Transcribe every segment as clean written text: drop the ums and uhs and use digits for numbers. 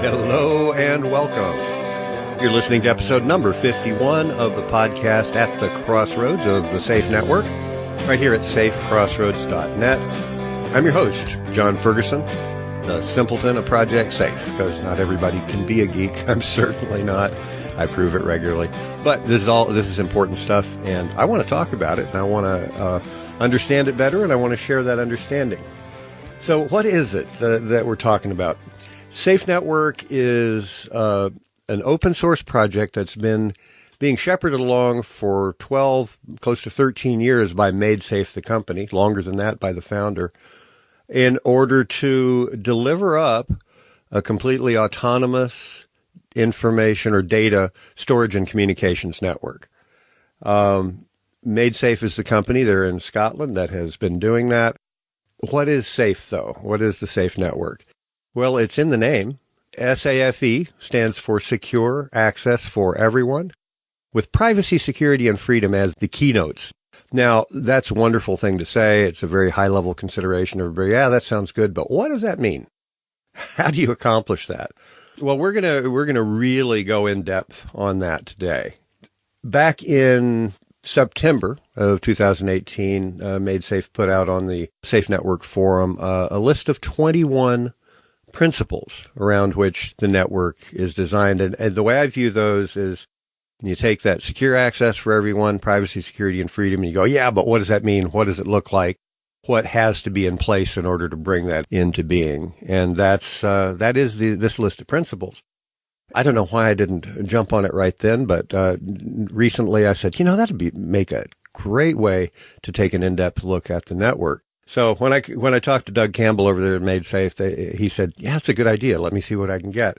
Hello and welcome. You're listening to episode number 51 of the podcast At the Crossroads of the SAFE Network, right here at safecrossroads.net. I'm your host, John Ferguson, the simpleton of Project SAFE, because not everybody can be a geek. I'm certainly not. I prove it regularly. But this is important stuff, and I want to talk about it, and I want to understand it better, and I want to share that understanding. So what is it that we're talking about? SAFE Network is an open source project that's been being shepherded along for 12, close to 13 years by MaidSAFE, the company, longer than that by the founder, in order to deliver up a completely autonomous information or data storage and communications network. MaidSAFE is the company. They're in Scotland that has been doing that. What is SAFE, though? What is the SAFE Network? Well, it's in the name. SAFE stands for Secure Access for Everyone, with privacy, security, and freedom as the keynotes. Now, that's a wonderful thing to say. It's a very high-level consideration. Everybody, yeah, that sounds good, but what does that mean? How do you accomplish that? Well, we're gonna really go in depth on that today. Back in September of 2018, MaidSAFE put out on the SAFE Network forum a list of 21 principles around which the network is designed. And the way I view those is you take that secure access for everyone, privacy, security, and freedom, and you go, yeah, but what does that mean? What does it look like? What has to be in place in order to bring that into being? And that is this list of principles. I don't know why I didn't jump on it right then, but recently I said, that'd make a great way to take an in-depth look at the network. So when I talked to Doug Campbell over there at MaidSAFE, he said, yeah, it's a good idea. Let me see what I can get.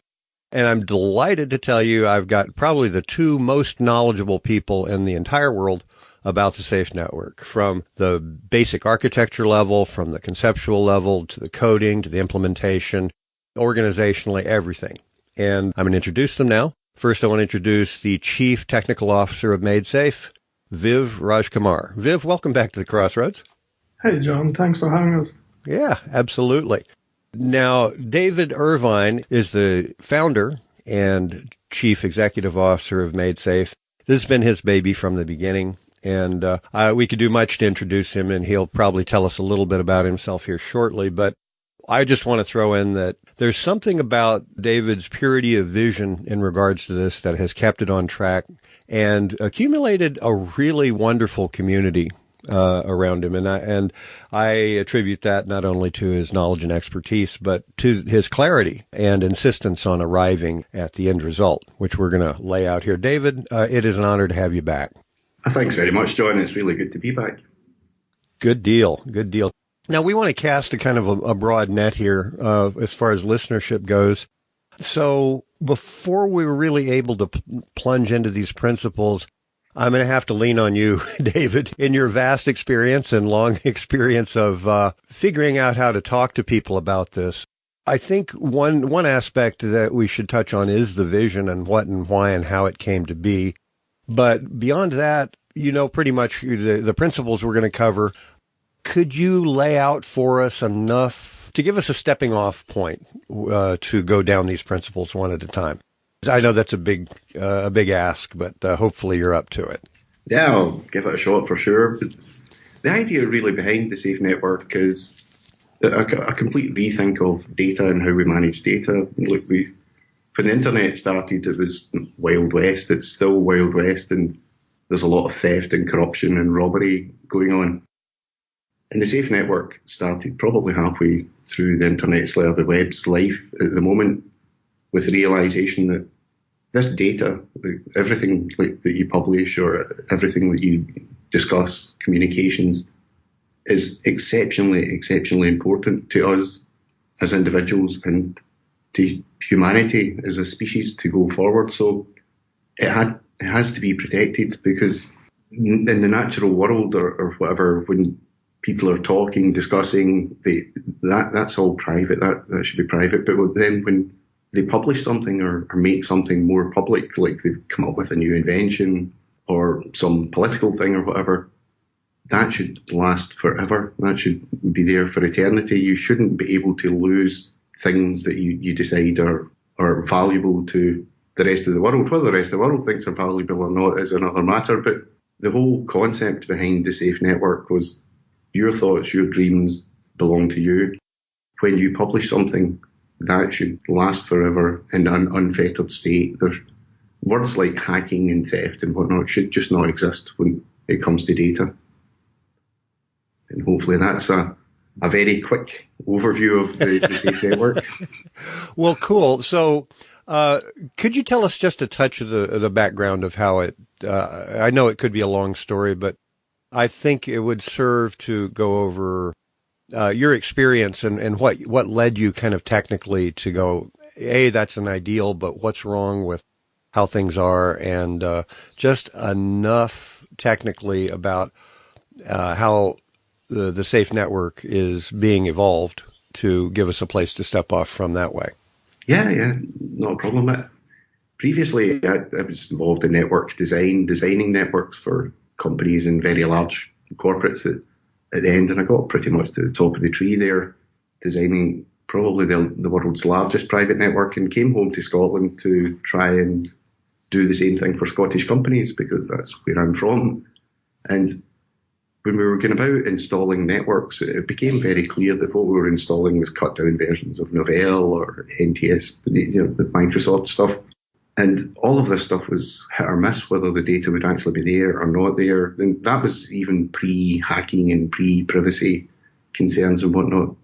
And I'm delighted to tell you I've got probably the two most knowledgeable people in the entire world about the SAFE Network, from the basic architecture level, from the conceptual level, to the coding, to the implementation, organizationally, everything. And I'm going to introduce them now. First, I want to introduce the Chief Technical Officer of MaidSAFE, Viv Rajkumar. Viv, welcome back to the Crossroads. Hey, John. Thanks for having us. Yeah, absolutely. Now, David Irvine is the founder and Chief Executive Officer of MaidSAFE. This has been his baby from the beginning, and we could do much to introduce him, and he'll probably tell us a little bit about himself here shortly. But I just want to throw in that there's something about David's purity of vision in regards to this that has kept it on track and accumulated a really wonderful community around him. And I attribute that not only to his knowledge and expertise, but to his clarity and insistence on arriving at the end result, which we're going to lay out here. David, it is an honor to have you back. Thanks very much, John. It's really good to be back. Good deal. Good deal. Now, we want to cast a kind of a broad net here as far as listenership goes. So before we were really able to plunge into these principles, I'm going to have to lean on you, David, in your vast experience and long experience of figuring out how to talk to people about this. I think one aspect that we should touch on is the vision and what and why and how it came to be. But beyond that, pretty much the principles we're going to cover. Could you lay out for us enough to give us a stepping off point to go down these principles one at a time? I know that's a big ask, but hopefully you're up to it. Yeah, I'll give it a shot for sure. But the idea really behind the SAFE Network is a complete rethink of data and how we manage data. Look, when the internet started, it was Wild West. It's still Wild West, and there's a lot of theft and corruption and robbery going on. And the SAFE Network started probably halfway through the internet's layer, the web's life at the moment, with the realization that this data, everything that you publish or everything that you discuss, communications, is exceptionally important to us as individuals and to humanity as a species to go forward. So it has to be protected, because in the natural world or whatever, when people are talking, discussing, that's all private. That should be private. But then when they publish something or make something more public, like they've come up with a new invention or some political thing or whatever, that should last forever. That should be there for eternity. You shouldn't be able to lose things that you decide are are valuable to the rest of the world. Whether the rest of the world thinks they're valuable or not is another matter, but the whole concept behind the Safe Network was your thoughts, your dreams belong to you. When you publish something, that should last forever in an unfettered state. There's words like hacking and theft and whatnot should just not exist when it comes to data. And hopefully that's a very quick overview of the Safe Network. Well, cool. So could you tell us just a touch of the background of how it, I know it could be a long story, but I think it would serve to go over your experience and what led you kind of technically to go, A, that's an ideal, but what's wrong with how things are, and just enough technically about how the Safe Network is being evolved to give us a place to step off from that way. Yeah, not a problem. Previously, I was involved in network designing networks for companies and very large corporates at the end, and I got pretty much to the top of the tree there, designing probably the world's largest private network, and came home to Scotland to try and do the same thing for Scottish companies, because that's where I'm from. And when we were going about installing networks, it became very clear that what we were installing was cut-down versions of Novell or NTS, the Microsoft stuff. And all of this stuff was hit or miss, whether the data would actually be there or not there. And that was even pre-hacking and pre-privacy concerns and whatnot.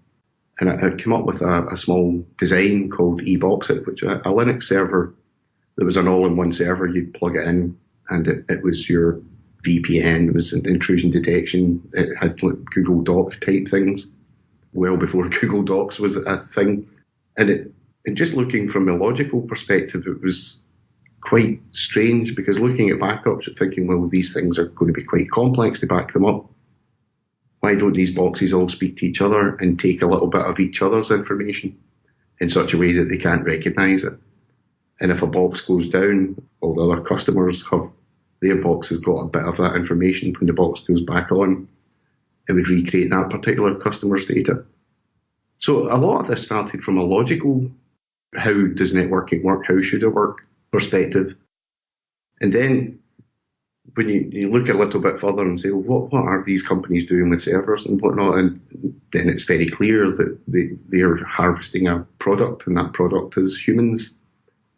And I'd come up with a small design called eBoxit, which was a Linux server. There was an all-in-one server. You'd plug it in, and it was your VPN. It was an intrusion detection. It had like Google Doc type things, well before Google Docs was a thing. And just looking from a logical perspective, it was quite strange, because looking at backups, you're thinking, well, these things are going to be quite complex to back them up. Why don't these boxes all speak to each other and take a little bit of each other's information in such a way that they can't recognise it? And if a box goes down, all the other customers have their box has got a bit of that information. When the box goes back on, it would recreate that particular customer's data. So a lot of this started from a logical, how does networking work, how should it work perspective. And then when you look a little bit further and say, well, what are these companies doing with servers and whatnot? And then it's very clear that they're harvesting a product, and that product is humans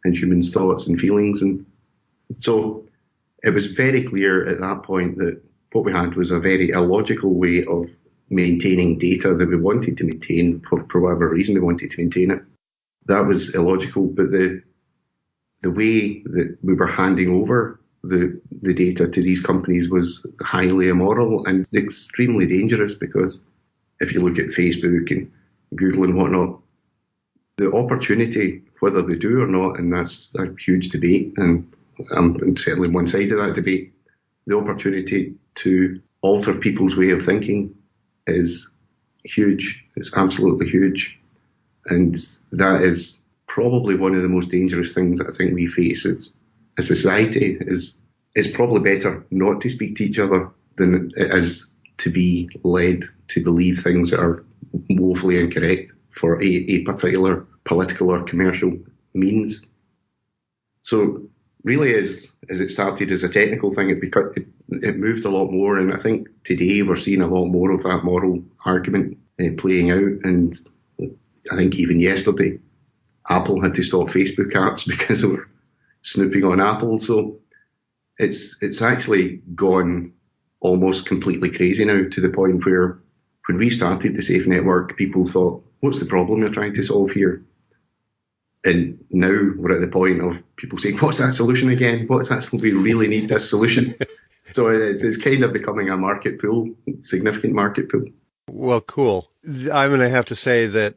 and humans' thoughts and feelings. And so it was very clear at that point that what we had was a very illogical way of maintaining data that we wanted to maintain for whatever reason we wanted to maintain it. That was illogical, but the way that we were handing over the data to these companies was highly immoral and extremely dangerous, because if you look at Facebook and Google and whatnot, the opportunity, whether they do or not, and that's a huge debate, and I'm certainly on one side of that debate, the opportunity to alter people's way of thinking is huge. It's absolutely huge. And that is probably one of the most dangerous things that I think we face as a society. It's probably better not to speak to each other than it is to be led to believe things that are woefully incorrect for a particular political or commercial means. So really, as it started as a technical thing, it moved a lot more, and I think today we're seeing a lot more of that moral argument playing out. And I think even yesterday, Apple had to stop Facebook apps because they were snooping on Apple. So it's actually gone almost completely crazy now, to the point where when we started the Safe Network, people thought, what's the problem you're trying to solve here? And now we're at the point of people saying, what's that solution again? What's that? We really need this solution. So it's kind of becoming a market pool, significant market pool. Well, cool. I'm going to have to say that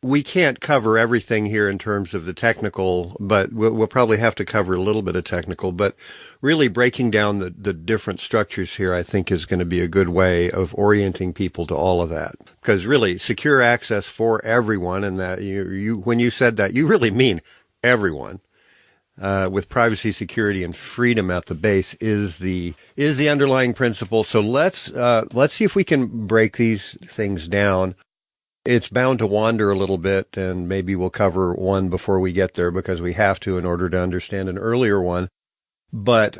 we can't cover everything here in terms of the technical, but we'll probably have to cover a little bit of technical. But really breaking down the different structures here, I think, is going to be a good way of orienting people to all of that. Because really, secure access for everyone, and that you when you said that, you really mean everyone, with privacy, security, and freedom at the base is the underlying principle. So let's see if we can break these things down. It's bound to wander a little bit, and maybe we'll cover one before we get there because we have to in order to understand an earlier one. But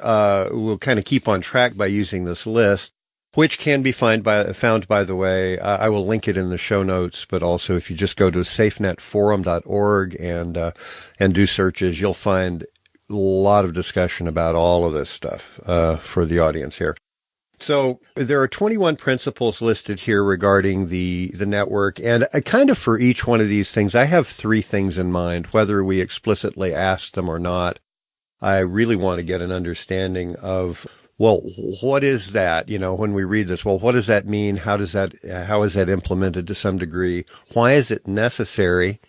we'll kind of keep on track by using this list, which can be found, by the way. I will link it in the show notes, but also if you just go to safenetforum.org and do searches, you'll find a lot of discussion about all of this stuff for the audience here. So there are 21 principles listed here regarding the network, and kind of for each one of these things, I have 3 things in mind, whether we explicitly ask them or not. I really want to get an understanding of, well, what is that? You know, when we read this, well, what does that mean? How is that implemented to some degree? Why is it necessary?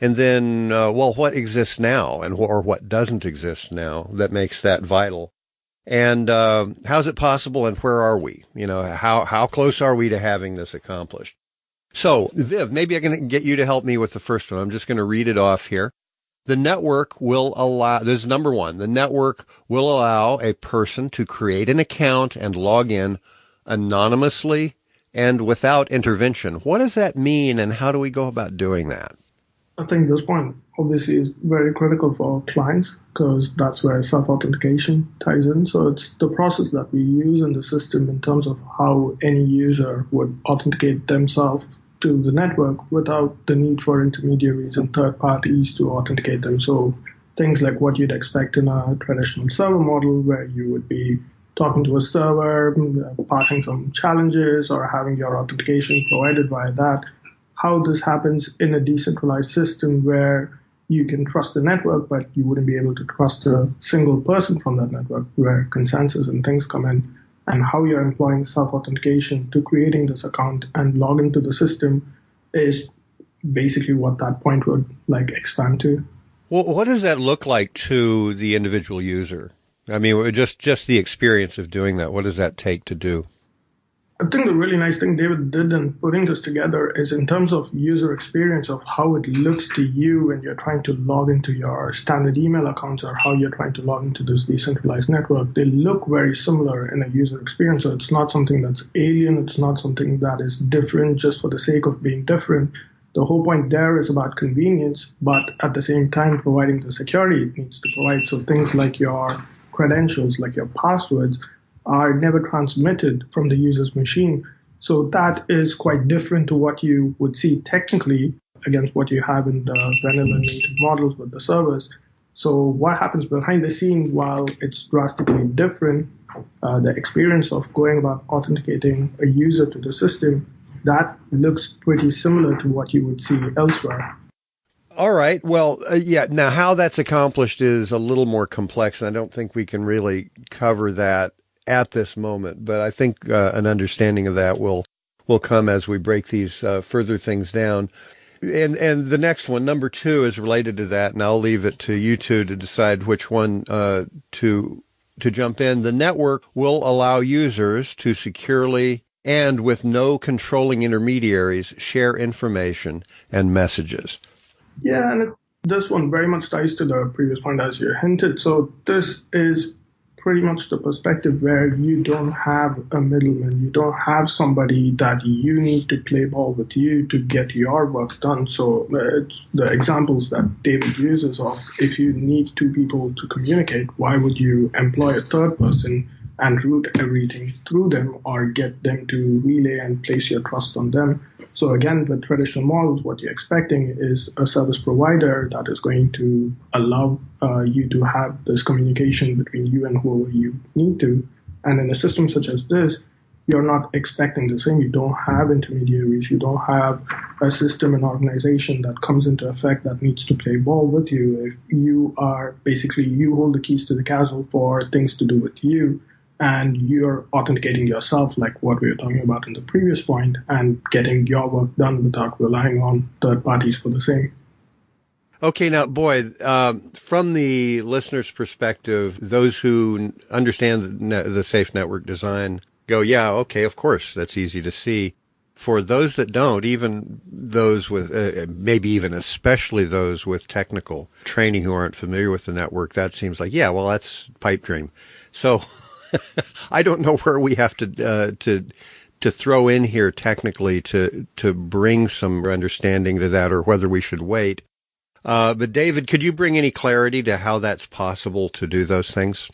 And then, well, what exists now or what doesn't exist now that makes that vital? And how is it possible, and where are we? You know, how close are we to having this accomplished? So, Viv, maybe I can get you to help me with the first one. I'm just going to read it off here. The network will allow, this is number 1, the network will allow a person to create an account and log in anonymously and without intervention. What does that mean, and how do we go about doing that? I think this point obviously is very critical for our clients because that's where self-authentication ties in. So it's the process that we use in the system in terms of how any user would authenticate themselves to the network without the need for intermediaries and third parties to authenticate them. So things like what you'd expect in a traditional server model where you would be talking to a server, passing some challenges or having your authentication provided via that. How this happens in a decentralized system where you can trust the network, but you wouldn't be able to trust a single person from that network, where consensus and things come in, and how you're employing self-authentication to creating this account and log into the system is basically what that point would expand to. Well, what does that look like to the individual user? I mean, just the experience of doing that. What does that take to do? I think the really nice thing David did in putting this together is in terms of user experience of how it looks to you when you're trying to log into your standard email accounts or how you're trying to log into this decentralized network. They look very similar in a user experience. So it's not something that's alien. It's not something that is different just for the sake of being different. The whole point there is about convenience, but at the same time providing the security it needs to provide. So things like your credentials, like your passwords, are never transmitted from the user's machine. So that is quite different to what you would see technically against what you have in the vanilla native models with the servers. So what happens behind the scenes, while it's drastically different, the experience of going about authenticating a user to the system, that looks pretty similar to what you would see elsewhere. All right. Well, yeah. Now, how that's accomplished is a little more complex, and I don't think we can really cover that at this moment. But I think an understanding of that will come as we break these further things down. And the next one, number 2, is related to that, and I'll leave it to you two to decide which one to jump in. The network will allow users to securely and with no controlling intermediaries share information and messages. Yeah, and this one very much ties to the previous point as you hinted. So this is pretty much the perspective where you don't have a middleman. You don't have somebody that you need to play ball with you to get your work done. So the examples that David uses of if you need 2 people to communicate, why would you employ a third person and route everything through them or get them to relay and place your trust on them? So again, with traditional models, what you're expecting is a service provider that is going to allow you to have this communication between you and whoever you need to. And in a system such as this, you're not expecting the same. You don't have intermediaries. You don't have a system and organization that comes into effect that needs to play ball with you. If you are basically, you hold the keys to the castle for things to do with you, and you're authenticating yourself, like what we were talking about in the previous point, and getting your work done without relying on third parties for the same. Okay, now, boy, from the listener's perspective, those who understand the safe network design go, yeah, okay, of course, that's easy to see. For those that don't, even those with, maybe even especially those with technical training who aren't familiar with the network, that seems like, yeah, well, that's pipe dream. So I don't know where we have to to throw in here technically to bring some understanding to that, or whether we should wait. But David, could you bring any clarity to how that's possible to do those things?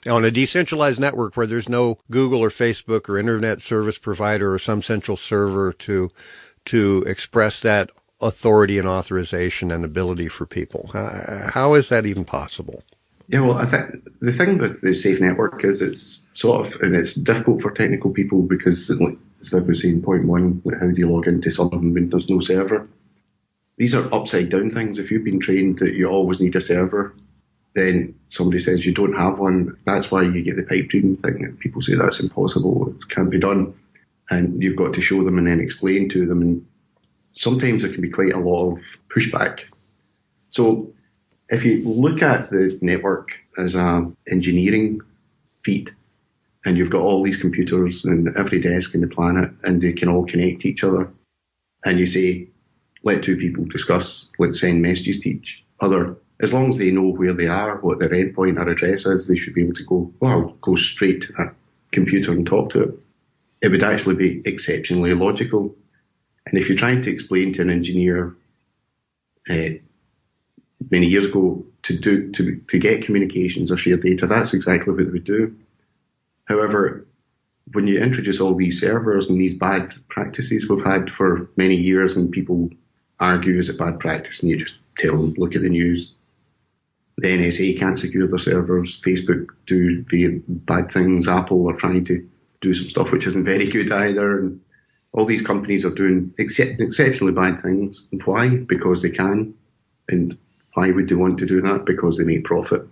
On a decentralized network where there's no Google or Facebook or internet service provider or some central server to express that authority and authorization and ability for people. How is that even possible? Yeah, well, I think the thing with the safe network is it's and it's difficult for technical people because, like, as Viv was saying, point one, like, how do you log into something when there's no server? These are upside down things. If you've been trained that you always need a server, then somebody says you don't have one. That's why you get the pipe dream thing. And people say that's impossible, it can't be done. And you've got to show them and then explain to them. And sometimes there can be quite a lot of pushback. So if you look at the network as an engineering feat, and you've got all these computers and every desk in the planet, and they can all connect to each other, and you say, let two people discuss, let's send messages to each other. As long as they know where they are, what their endpoint or address is, they should be able to go, well, I'll go straight to that computer and talk to it. It would actually be exceptionally logical. And if you're trying to explain to an engineer many years ago to get communications or share data, that's exactly what they would do. However, when you introduce all these servers and these bad practices we've had for many years, and people argue is it bad practice, and you just tell them, look at the news. The NSA can't secure their servers. Facebook do very bad things. Apple are trying to do some stuff which isn't very good either. And all these companies are doing exceptionally bad things. And why? Because they can. And why would they want to do that? Because they make profit.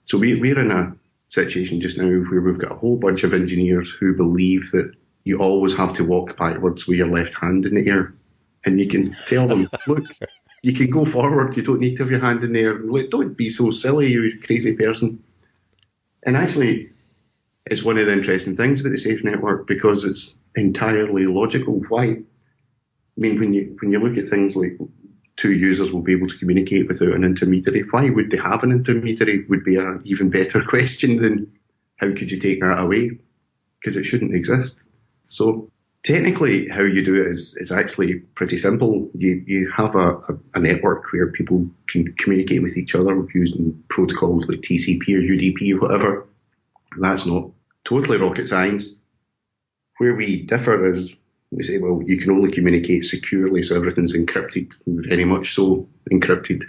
So we're in a situation just now where we've got a whole bunch of engineers who believe that you always have to walk backwards with your left hand in the air. And you can tell them, look, you can go forward. You don't need to have your hand in the air. Look, don't be so silly, you crazy person. And actually, it's one of the interesting things about the safe network because it's entirely logical. Why? I mean, when you look at things like two users will be able to communicate without an intermediary, why would they have an intermediary would be an even better question than how could you take that away? Because it shouldn't exist. So technically, how you do it is actually pretty simple. You have a network where people can communicate with each other using protocols like TCP or UDP or whatever. That's not totally rocket science. Where we differ is we say, well, you can only communicate securely, so everything's encrypted, very much so encrypted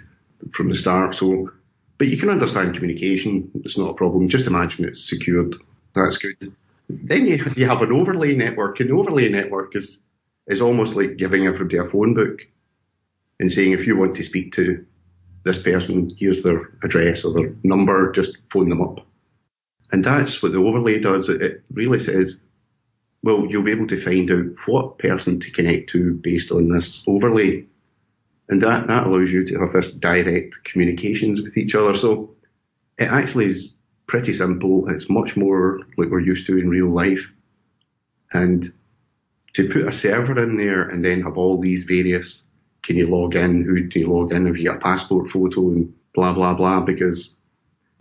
from the start. So, but you can understand communication. It's not a problem. Just imagine it's secured. That's good. Then you have an overlay network, and the overlay network is almost like giving everybody a phone book and saying, if you want to speak to this person, here's their address or their number, just phone them up. And that's what the overlay does. It really says, well, you'll be able to find out what person to connect to based on this overlay. And that allows you to have this direct communications with each other. So it actually is pretty simple. It's much more like we're used to in real life. And to put a server in there and then have all these various, can you log in, who do you log in, have you got a passport photo and blah, blah, blah, because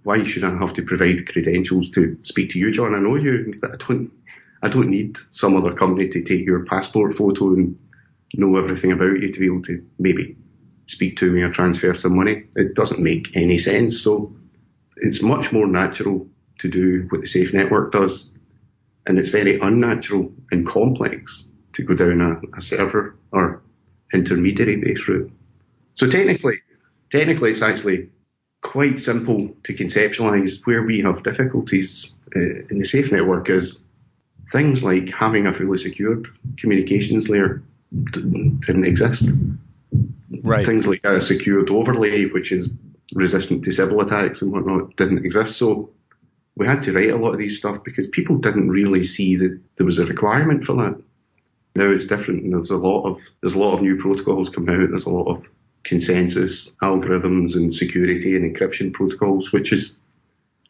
why should I have to provide credentials to speak to you, John? I know you, but I don't need some other company to take your passport photo and know everything about you to be able to maybe speak to me or transfer some money. It doesn't make any sense. So it's much more natural to do what the Safe Network does. And it's very unnatural and complex to go down a server or intermediary-based route. So technically it's actually quite simple to conceptualize. Where we have difficulties in the Safe Network is things like having a fully secured communications layer didn't exist. Right. Things like a secured overlay, which is resistant to Sybil attacks and whatnot, didn't exist. So we had to write a lot of these stuff because people didn't really see that there was a requirement for that. Now it's different, and there's a lot of new protocols coming out. There's a lot of consensus algorithms and security and encryption protocols, which is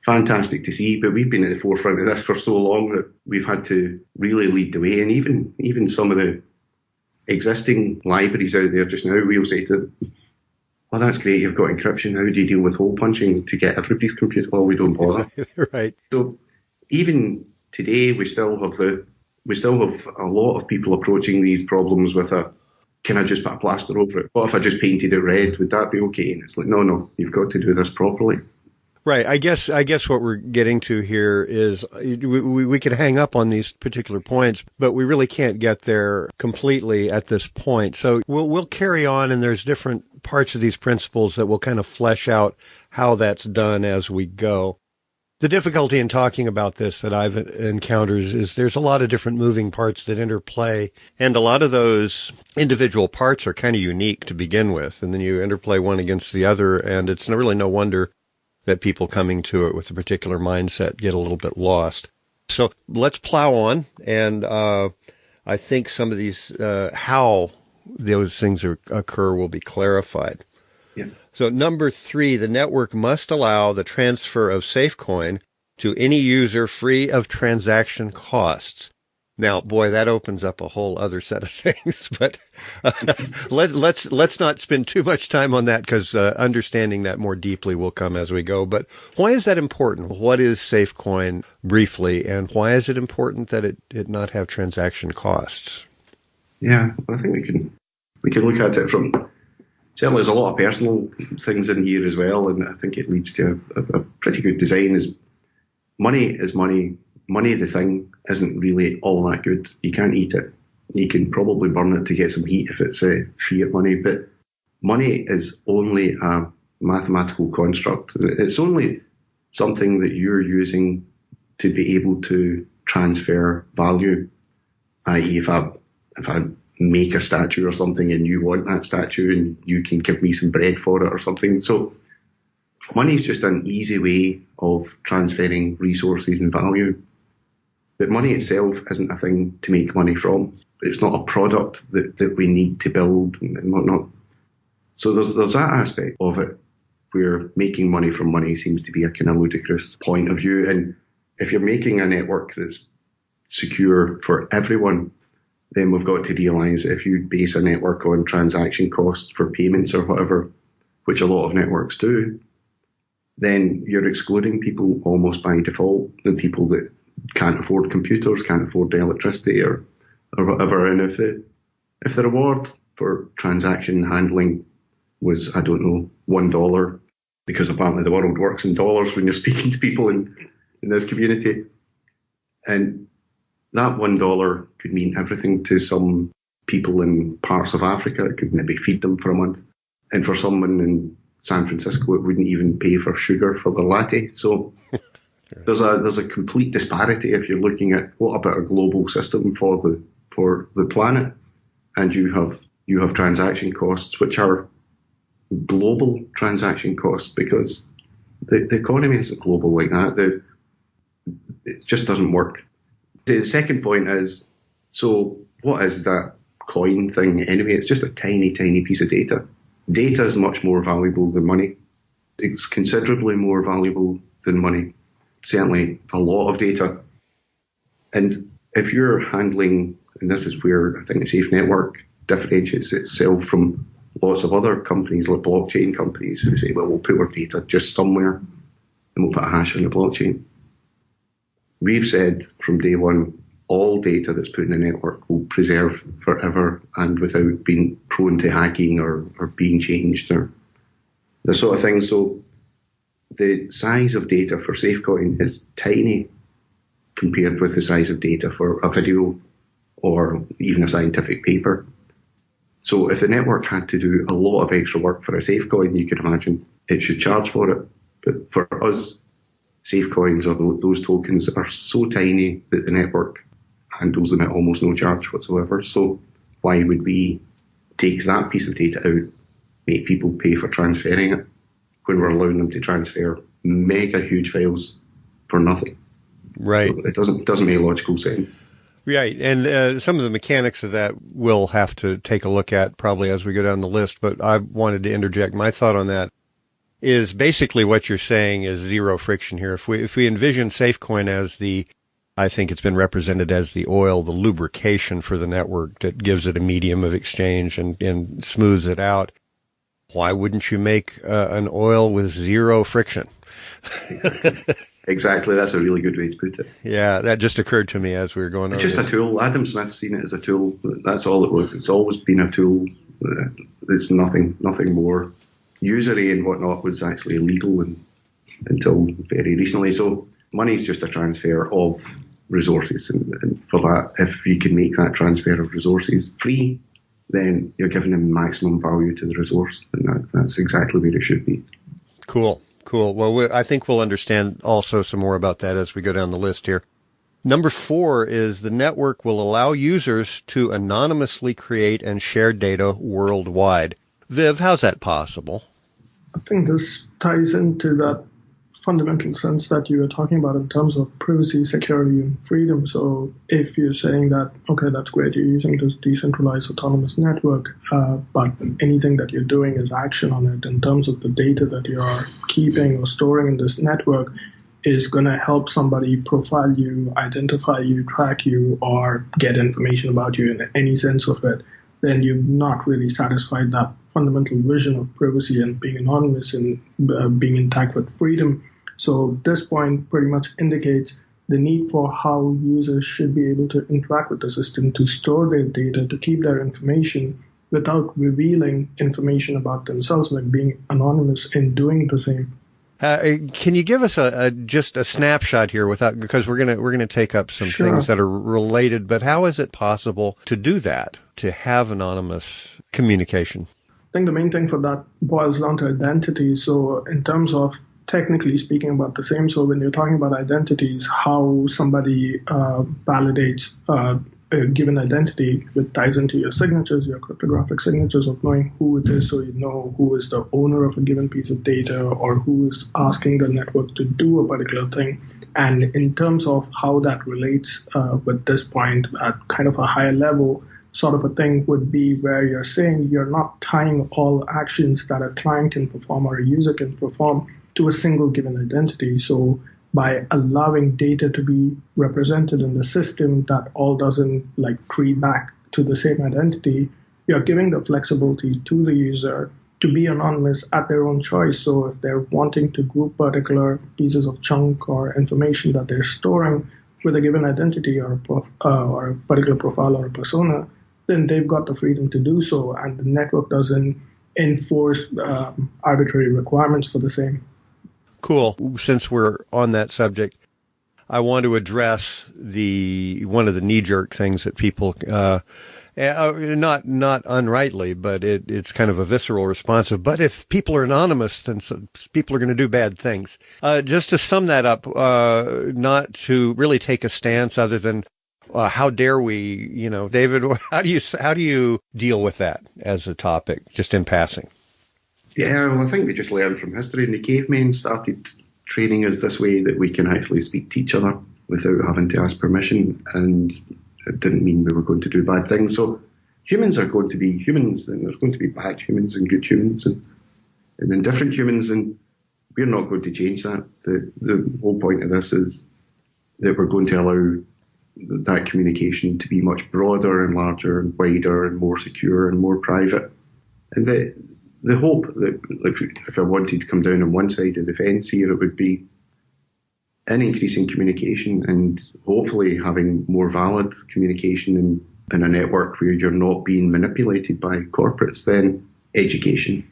fantastic to see. But we've been at the forefront of this for so long that we've had to really lead the way. And even some of the existing libraries out there just now, we'll say to them, well, that's great, you've got encryption. How do you deal with hole punching to get everybody's computer? Well, we don't bother. Right. So even today, we still have the we still have a lot of people approaching these problems with can I just put a plaster over it? What if I just painted it red? Would that be okay? And it's like, no, you've got to do this properly. Right. I guess what we're getting to here is we could hang up on these particular points, but we really can't get there completely at this point. So we'll carry on, and there's different parts of these principles that will kind of flesh out how that's done as we go. The difficulty in talking about this that I've encountered is there's a lot of different moving parts that interplay, and a lot of those individual parts are kind of unique to begin with, and then you interplay one against the other, and it's really no wonder that people coming to it with a particular mindset get a little bit lost. So let's plow on, and I think some of these, how those things occur will be clarified. Yeah. So number 3, the network must allow the transfer of Safecoin to any user free of transaction costs. Now, boy, that opens up a whole other set of things, but let's not spend too much time on that, because understanding that more deeply will come as we go. But why is that important? What is Safecoin briefly, and why is it important that it not have transaction costs? Yeah, I think we can look at it from, certainly there's a lot of personal things in here as well, and I think it leads to a pretty good design. Is money. Money, the thing, isn't really all that good. You can't eat it. You can probably burn it to get some heat if it's fiat money, but money is only a mathematical construct. It's only something that you're using to be able to transfer value, i.e. if I make a statue or something and you want that statue and you can give me some bread for it or something. So money is just an easy way of transferring resources and value. But money itself isn't a thing to make money from. It's not a product that we need to build and whatnot. So there's that aspect of it where making money from money seems to be a kind of ludicrous point of view. And if you're making a network that's secure for everyone, then we've got to realise that if you base a network on transaction costs for payments or whatever, which a lot of networks do, then you're excluding people almost by default, the people that can't afford computers, can't afford electricity or whatever. And if the reward for transaction handling was, I don't know, $1, because apparently the world works in dollars when you're speaking to people in this community, and that $1 could mean everything to some people in parts of Africa. It could maybe feed them for a month. And for someone in San Francisco, it wouldn't even pay for sugar for their latte. So there's a complete disparity if you're looking at what about a global system for the planet, and you have transaction costs which are global transaction costs, because the economy isn't global like that. It just doesn't work. The second point is, so what is that coin thing anyway? It's just a tiny, tiny piece of data. Data is much more valuable than money. It's considerably more valuable than money. Certainly a lot of data. And if you're handling, and this is where I think the Safe Network differentiates itself from lots of other companies, like blockchain companies, who say, well, we'll put our data just somewhere and we'll put a hash on the blockchain. We've said from day one, all data that's put in the network will preserve forever and without being prone to hacking or being changed or the sort of thing. So the size of data for Safecoin is tiny compared with the size of data for a video or even a scientific paper. So if the network had to do a lot of extra work for a Safecoin, you could imagine it should charge for it. But for us, Safecoins or those tokens are so tiny that the network handles them at almost no charge whatsoever. So why would we take that piece of data out, make people pay for transferring it, when we're allowing them to transfer mega huge files for nothing? Right. So it doesn't make logical sense. Right. And some of the mechanics of that we'll have to take a look at probably as we go down the list. But I wanted to interject my thought on that. Is basically what you're saying is zero friction here. If we envision Safecoin as I think it's been represented as the oil, the lubrication for the network that gives it a medium of exchange and smooths it out, why wouldn't you make an oil with zero friction? Exactly, that's a really good way to put it. Yeah, that just occurred to me as we were going over It's just a tool. Adam Smith's seen it as a tool. That's all it was. It's always been a tool. It's nothing more. Usury and whatnot was actually illegal until very recently. So money is just a transfer of resources, and for that, if you can make that transfer of resources free, then you're giving them maximum value to the resource, and that's exactly where it should be. Cool. Well, I think we'll understand also some more about that as we go down the list here. Number 4 is the network will allow users to anonymously create and share data worldwide. Viv, how's that possible? I think this ties into that fundamental sense that you were talking about in terms of privacy, security, and freedom. So if you're saying that, okay, that's great, you're using this decentralized autonomous network, but anything that you're doing is action on it in terms of the data that you're keeping or storing in this network is going to help somebody profile you, identify you, track you, or get information about you in any sense of it, then you've not really satisfied that fundamental vision of privacy and being anonymous and being intact with freedom. So this point pretty much indicates the need for how users should be able to interact with the system, to store their data, to keep their information without revealing information about themselves, like being anonymous in doing the same. Can you give us just a snapshot here because we're gonna take up some things that are related, but how is it possible to do that, to have anonymous communication? I think the main thing for that boils down to identity. So in terms of technically speaking about the same, so when you're talking about identities, how somebody validates a given identity, which ties into your signatures, your cryptographic signatures of knowing who it is, so you know who is the owner of a given piece of data or who is asking the network to do a particular thing. And in terms of how that relates with this point at kind of a higher level, sort of a thing would be where you're saying you're not tying all actions that a client can perform or a user can perform to a single given identity. So by allowing data to be represented in the system that all doesn't treat back to the same identity, you're giving the flexibility to the user to be anonymous at their own choice. So if they're wanting to group particular pieces of chunk or information that they're storing with a given identity or a particular profile or a persona, then they've got the freedom to do so, and the network doesn't enforce arbitrary requirements for the same. Cool. Since we're on that subject, I want to address one of the knee-jerk things that people, not unrightly, but it's kind of a visceral response of, but if people are anonymous, then people are going to do bad things. Just to sum that up, not to really take a stance other than, how dare we, David, how do you deal with that as a topic, just in passing? Yeah, well, I think we just learned from history, and the cavemen started training us this way that we can actually speak to each other without having to ask permission, and it didn't mean we were going to do bad things. So humans are going to be humans, and there's going to be bad humans and good humans and indifferent humans, and we're not going to change that. The whole point of this is that we're going to allow that communication to be much broader and larger and wider and more secure and more private. And the hope that if I wanted to come down on one side of the fence here, it would be an increasing communication and hopefully having more valid communication in a network where you're not being manipulated by corporates. Then education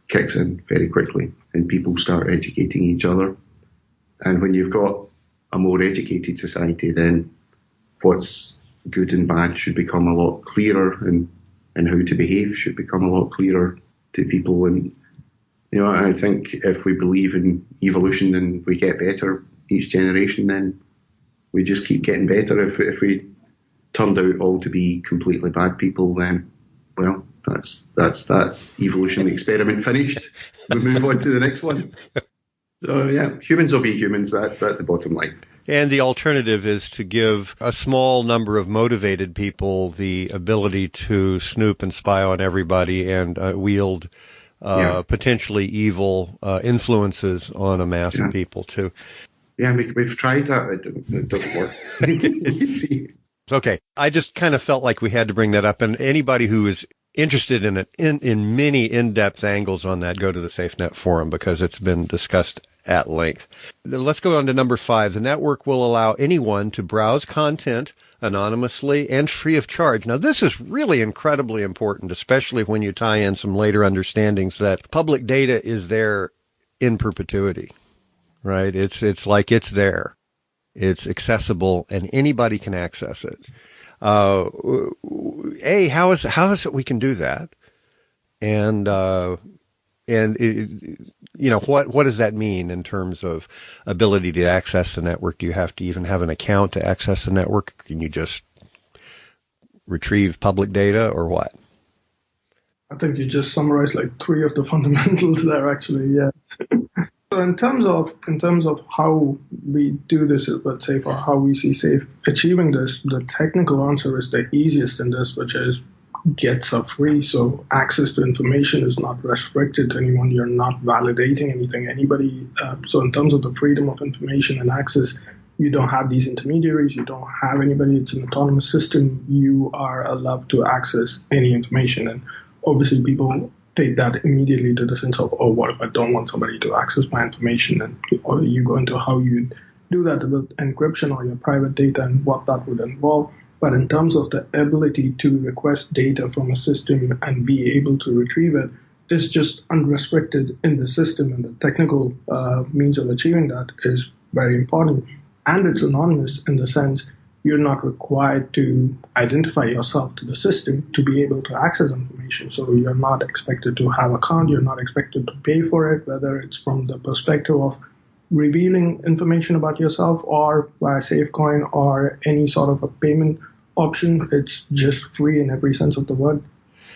kicks in very quickly and people start educating each other. And when you've got a more educated society, then what's good and bad should become a lot clearer, and how to behave should become a lot clearer to people. And I think if we believe in evolution and we get better each generation, then we just keep getting better. If we turned out all to be completely bad people, then well, that's that evolution experiment finished. We move on to the next one. So yeah, humans will be humans. That's the bottom line. And the alternative is to give a small number of motivated people the ability to snoop and spy on everybody and wield potentially evil influences on a mass of people too. Yeah, we've tried that. It doesn't work. Okay. I just kind of felt like we had to bring that up. And anybody who is interested in it in many in-depth angles on that, go to the SafeNet forum because it's been discussed at length. Let's go on to number 5. The network will allow anyone to browse content anonymously and free of charge. Now, this is really incredibly important, especially when you tie in some later understandings that public data is there in perpetuity, right? It's like it's there. It's accessible and anybody can access it. How is it we can do that? And what does that mean in terms of ability to access the network? Do you have to even have an account to access the network? Can you just retrieve public data or what? I think you just summarized like 3 of the fundamentals there, actually. Yeah. So in terms of how we do this at Safe, or how we see Safe achieving this, the technical answer is the easiest in this, which is gets are free. So access to information is not restricted to anyone. You're not validating anything. Anybody. So in terms of the freedom of information and access, you don't have these intermediaries. You don't have anybody. It's an autonomous system. You are allowed to access any information. And obviously people take that immediately to the sense of, oh, what if I don't want somebody to access my information? And or you go into how you do that with encryption or your private data and what that would involve. But in terms of the ability to request data from a system and be able to retrieve it, it's just unrestricted in the system. And the technical means of achieving that is very important. And it's anonymous in the sense you're not required to identify yourself to the system to be able to access information. So you're not expected to have an account. You're not expected to pay for it, whether it's from the perspective of revealing information about yourself or via Safecoin or any sort of a payment option. It's just free in every sense of the word.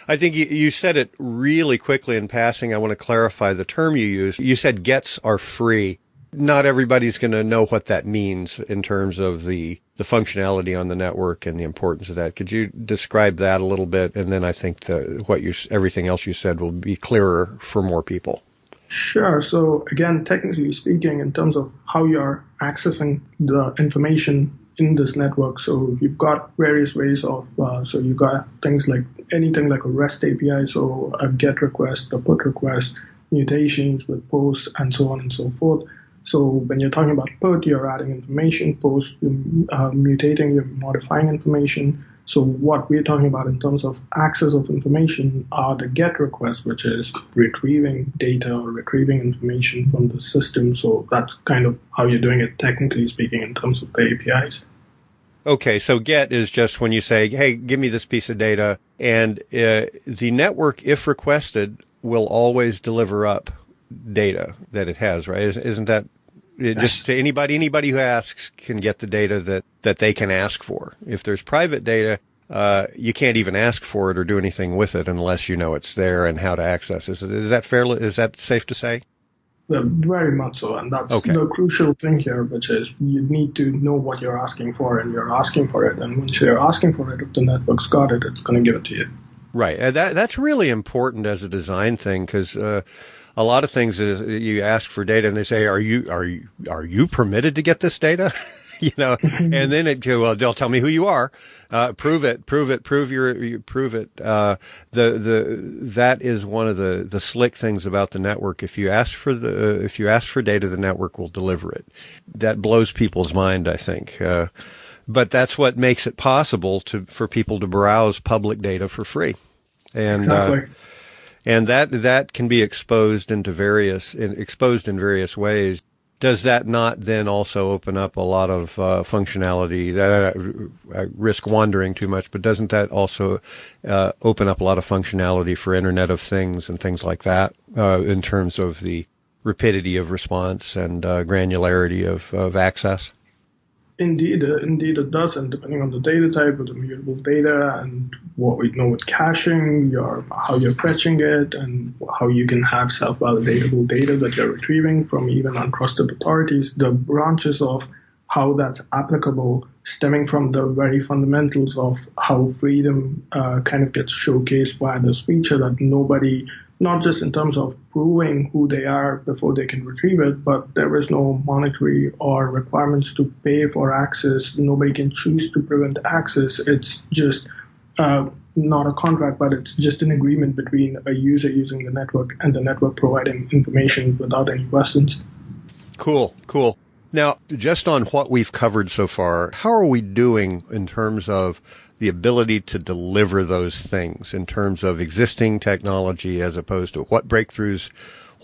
I think you said it really quickly in passing. I want to clarify the term you used. You said gets are free. Not everybody's going to know what that means in terms of the functionality on the network and the importance of that. Could you describe that a little bit? And then I think everything else you said will be clearer for more people. Sure. So again, technically speaking, in terms of how you're accessing the information in this network, so you've got various ways of, so you've got things like anything like a REST API, so a GET request, a PUT request, mutations with posts, and so on and so forth. So when you're talking about PUT, you're adding information, post, you're mutating, you're modifying information. So what we're talking about in terms of access of information are the GET requests, which is retrieving data or retrieving information from the system. So that's kind of how you're doing it, technically speaking, in terms of the APIs. Okay, so GET is just when you say, hey, give me this piece of data, and the network, if requested, will always deliver up data that it has, right? Isn't that just to anybody who asks can get the data that they can ask for? If there's private data, you can't even ask for it or do anything with it unless you know it's there and how to access it. Is that fair? Is that safe to say? Very much so, and that's the crucial thing here, which is you need to know what you're asking for, and you're asking for it. And once you're asking for it, if the network's got it, it's going to give it to you. Right. That's really important as a design thing, because a lot of things is you ask for data and they say, are you permitted to get this data? And then they'll tell me who you are. Prove it. Prove it. That is one of the slick things about the network. If you ask for data, the network will deliver it. That blows people's mind, I think. But that's what makes it possible for people to browse public data for free. And, exactly. And that can be exposed in various ways. Does that not then also open up a lot of functionality? That I risk wandering too much, but doesn't that also open up a lot of functionality for Internet of Things and things like that in terms of the rapidity of response and granularity of access? Indeed it does, and depending on the data type, with immutable data and what we know with caching, how you're fetching it, and how you can have self-validatable data that you're retrieving from even untrusted authorities, the branches of how that's applicable stemming from the very fundamentals of how freedom kind of gets showcased by this feature that nobody, not just in terms of proving who they are before they can retrieve it, but there is no monetary or requirements to pay for access. Nobody can choose to prevent access. It's just not a contract, but it's just an agreement between a user using the network and the network providing information without any questions. Cool. Now, just on what we've covered so far, how are we doing in terms of the ability to deliver those things, in terms of existing technology as opposed to what breakthroughs,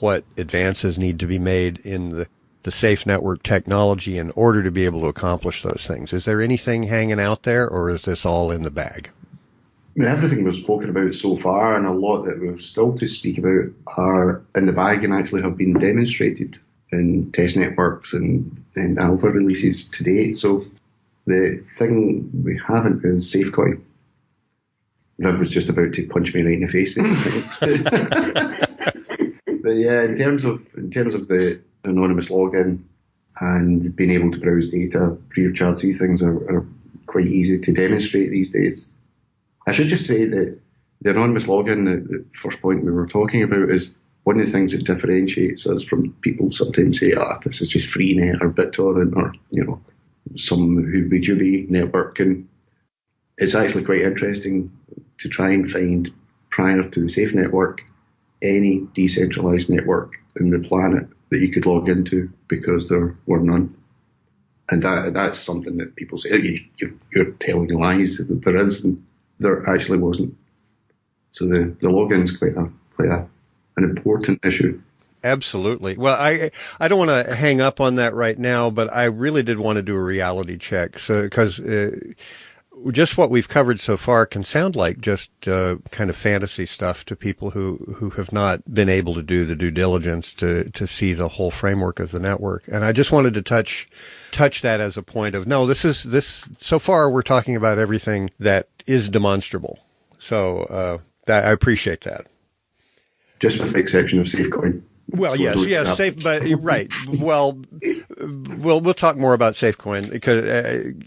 what advances need to be made in the safe network technology in order to be able to accomplish those things? Is there anything hanging out there, or is this all in the bag? I mean, everything we've spoken about so far and a lot that we've still to speak about are in the bag and actually have been demonstrated in test networks and alpha releases to date. So the thing we haven't is Safecoin. That was just about to punch me right in the face. But yeah, in terms of the anonymous login and being able to browse data free of charge, these things are quite easy to demonstrate these days. I should just say that the anonymous login, the first point we were talking about, is one of the things that differentiates us from people sometimes say, this is just Freenet or BitTorrent or, some Hubi network. And it's actually quite interesting to try and find, prior to the Safe network, any decentralized network in the planet that you could log into, because there were none. And that's something that people say, you're telling lies, that there is, and there actually wasn't. So the login is quite an important issue. Absolutely. Well, I don't want to hang up on that right now, but I really did want to do a reality check. So, because just what we've covered so far can sound like just kind of fantasy stuff to people who have not been able to do the due diligence to see the whole framework of the network. And I just wanted to touch that as a point of, no, this so far we're talking about everything that is demonstrable. So I appreciate that. Just with the exception of Safecoin. Well, yes, safe, but right. Well, we'll talk more about Safecoin because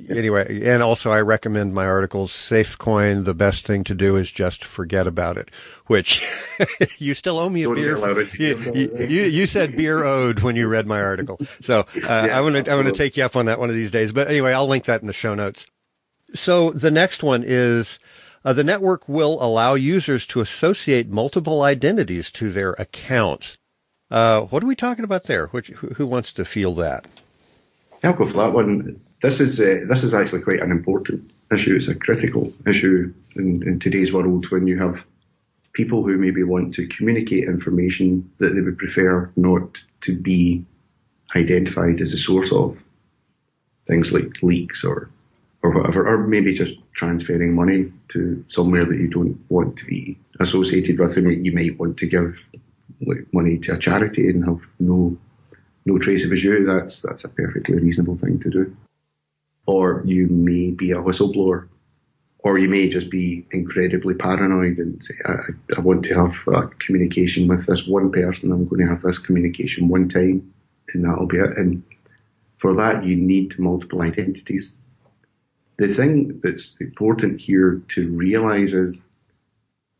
anyway, and also I recommend my articles. Safecoin, the best thing to do is just forget about it. Which you still owe me a beer. You said beer owed when you read my article, so I want to take you up on that one of these days. But anyway, I'll link that in the show notes. So the next one is. The network will allow users to associate multiple identities to their accounts. What are we talking about there? Who wants to field that? I'll go for that one. This is actually quite an important issue. It's a critical issue in today's world when you have people who maybe want to communicate information that they would prefer not to be identified as a source of. Things like leaks or whatever, or maybe just transferring money to somewhere that you don't want to be associated with, and you might want to give money to a charity and have no trace of you. That's a perfectly reasonable thing to do. Or you may be a whistleblower, or you may just be incredibly paranoid and say, I want to have a communication with this one person. I'm going to have this communication one time, and that'll be it. And for that, you need multiple identities. The thing that's important here to realize is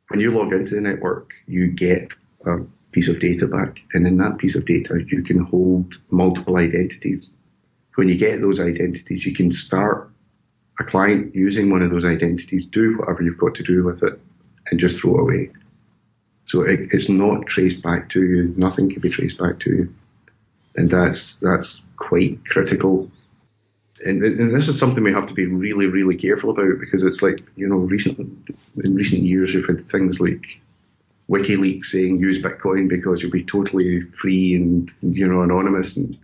when you log into the network, you get a piece of data back. And in that piece of data, you can hold multiple identities. When you get those identities, you can start a client using one of those identities, do whatever you've got to do with it, and just throw it away. So it's not traced back to you. Nothing can be traced back to you. And that's quite critical. And this is something we have to be really, really careful about, because it's like, in recent years, we've had things like WikiLeaks saying use Bitcoin because you'll be totally free and, anonymous. And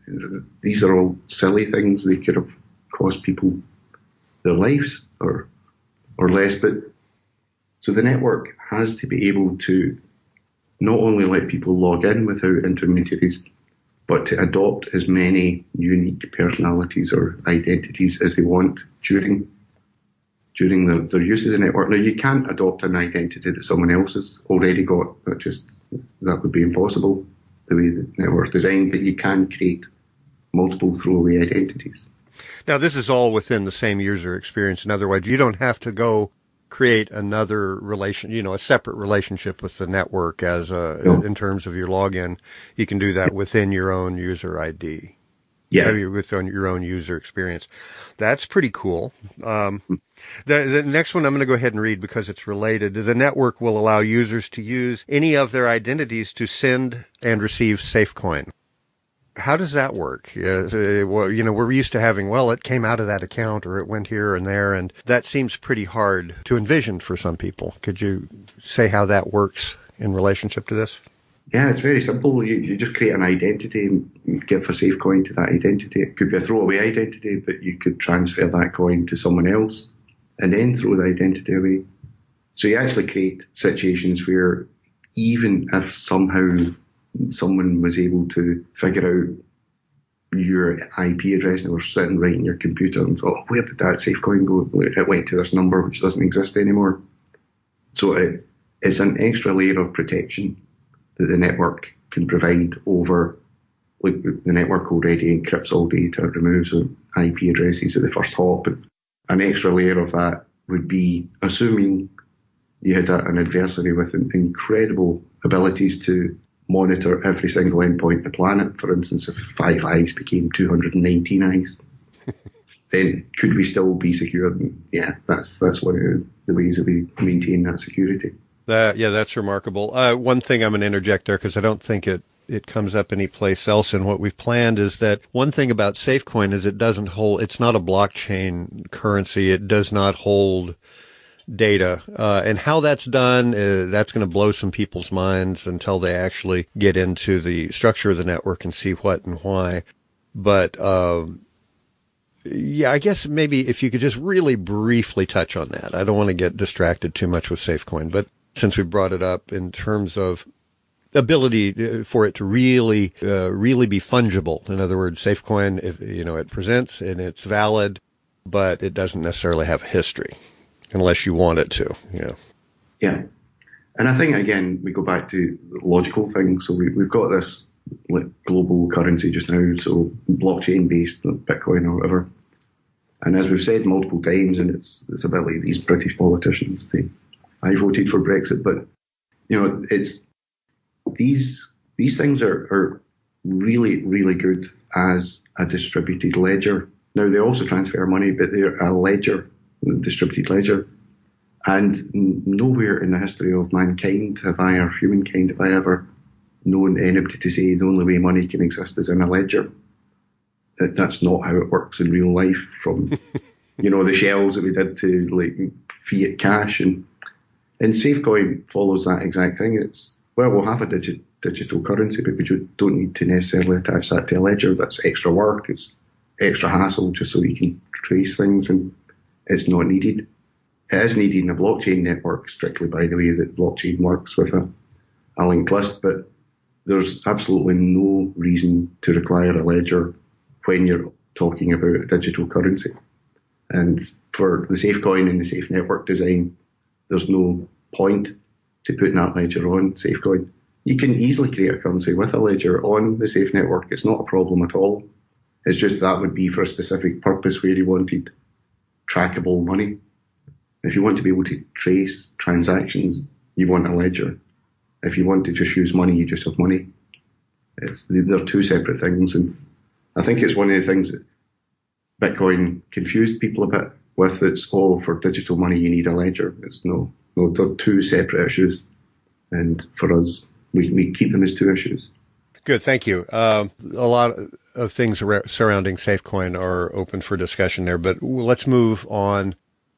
these are all silly things. They could have cost people their lives or less. But so the network has to be able to not only let people log in without intermediaries, but to adopt as many unique personalities or identities as they want during their use of the network. Now, you can't adopt an identity that someone else has already got. That would be impossible, the way the network's designed, but you can create multiple throwaway identities. Now, this is all within the same user experience. In other words, you don't have to go create another a separate relationship with the network in terms of your login. You can do that within your own user ID. with your own user experience. That's pretty cool. The next one I'm going to go ahead and read because it's related. The network will allow users to use any of their identities to send and receive Safecoin. How does that work? We're used to having, it came out of that account or it went here and there, and that seems pretty hard to envision for some people. Could you say how that works in relationship to this? Yeah, it's very simple. You just create an identity and give a Safecoin to that identity. It could be a throwaway identity, but you could transfer that coin to someone else and then throw the identity away. So you actually create situations where even if somehow someone was able to figure out your IP address and they were sitting right in your computer and thought, where did that Safecoin go? It went to this number which doesn't exist anymore. So it's an extra layer of protection that the network can provide over, like the network already encrypts all data, removes IP addresses at the first hop. And an extra layer of that would be assuming you had an adversary with incredible abilities to monitor every single endpoint on the planet. For instance, if 5 eyes became 219 eyes, then could we still be secure? Yeah, that's one of the ways that we maintain that security. That's remarkable. One thing I'm going to interject there because I don't think it comes up anyplace else in what we've planned is that one thing about Safecoin is it's not a blockchain currency. It does not hold data. And how that's done, that's going to blow some people's minds until they actually get into the structure of the network and see what and why. But, I guess maybe if you could just really briefly touch on that. I don't want to get distracted too much with Safecoin, but since we brought it up in terms of ability for it to really be fungible. In other words, Safecoin, it presents and it's valid, but it doesn't necessarily have a history unless you want it to. Yeah. And I think, again, we go back to logical things. So we've got this global currency just now, so blockchain-based, Bitcoin or whatever. And as we've said multiple times, and it's a bit like these British politicians, I voted for Brexit, but it's these things are really, really good as a distributed ledger. Now they also transfer money, but they're a ledger, a distributed ledger. And nowhere in the history of mankind have I ever known anybody to say the only way money can exist is in a ledger. That's not how it works in real life. From the shells that we did to like fiat cash and Safecoin follows that exact thing. It's, we'll have a digital currency, but we don't need to necessarily attach that to a ledger. That's extra work. It's extra hassle just so you can trace things, and it's not needed. It is needed in a blockchain network, strictly by the way that blockchain works with a linked list, but there's absolutely no reason to require a ledger when you're talking about a digital currency. And for the Safecoin and the Safe network design, there's no point to putting that ledger on Safecoin. You can easily create a currency with a ledger on the Safe network. It's not a problem at all. It's just that would be for a specific purpose where you wanted trackable money. If you want to be able to trace transactions, you want a ledger. If you want to just use money, you just have money. They're two separate things. And I think it's one of the things that Bitcoin confused people a bit with. It's for digital money, you need a ledger. It's no, they're two separate issues. And for us, we keep them as two issues. Good, thank you. A lot of things surrounding Safecoin are open for discussion there, but let's move on.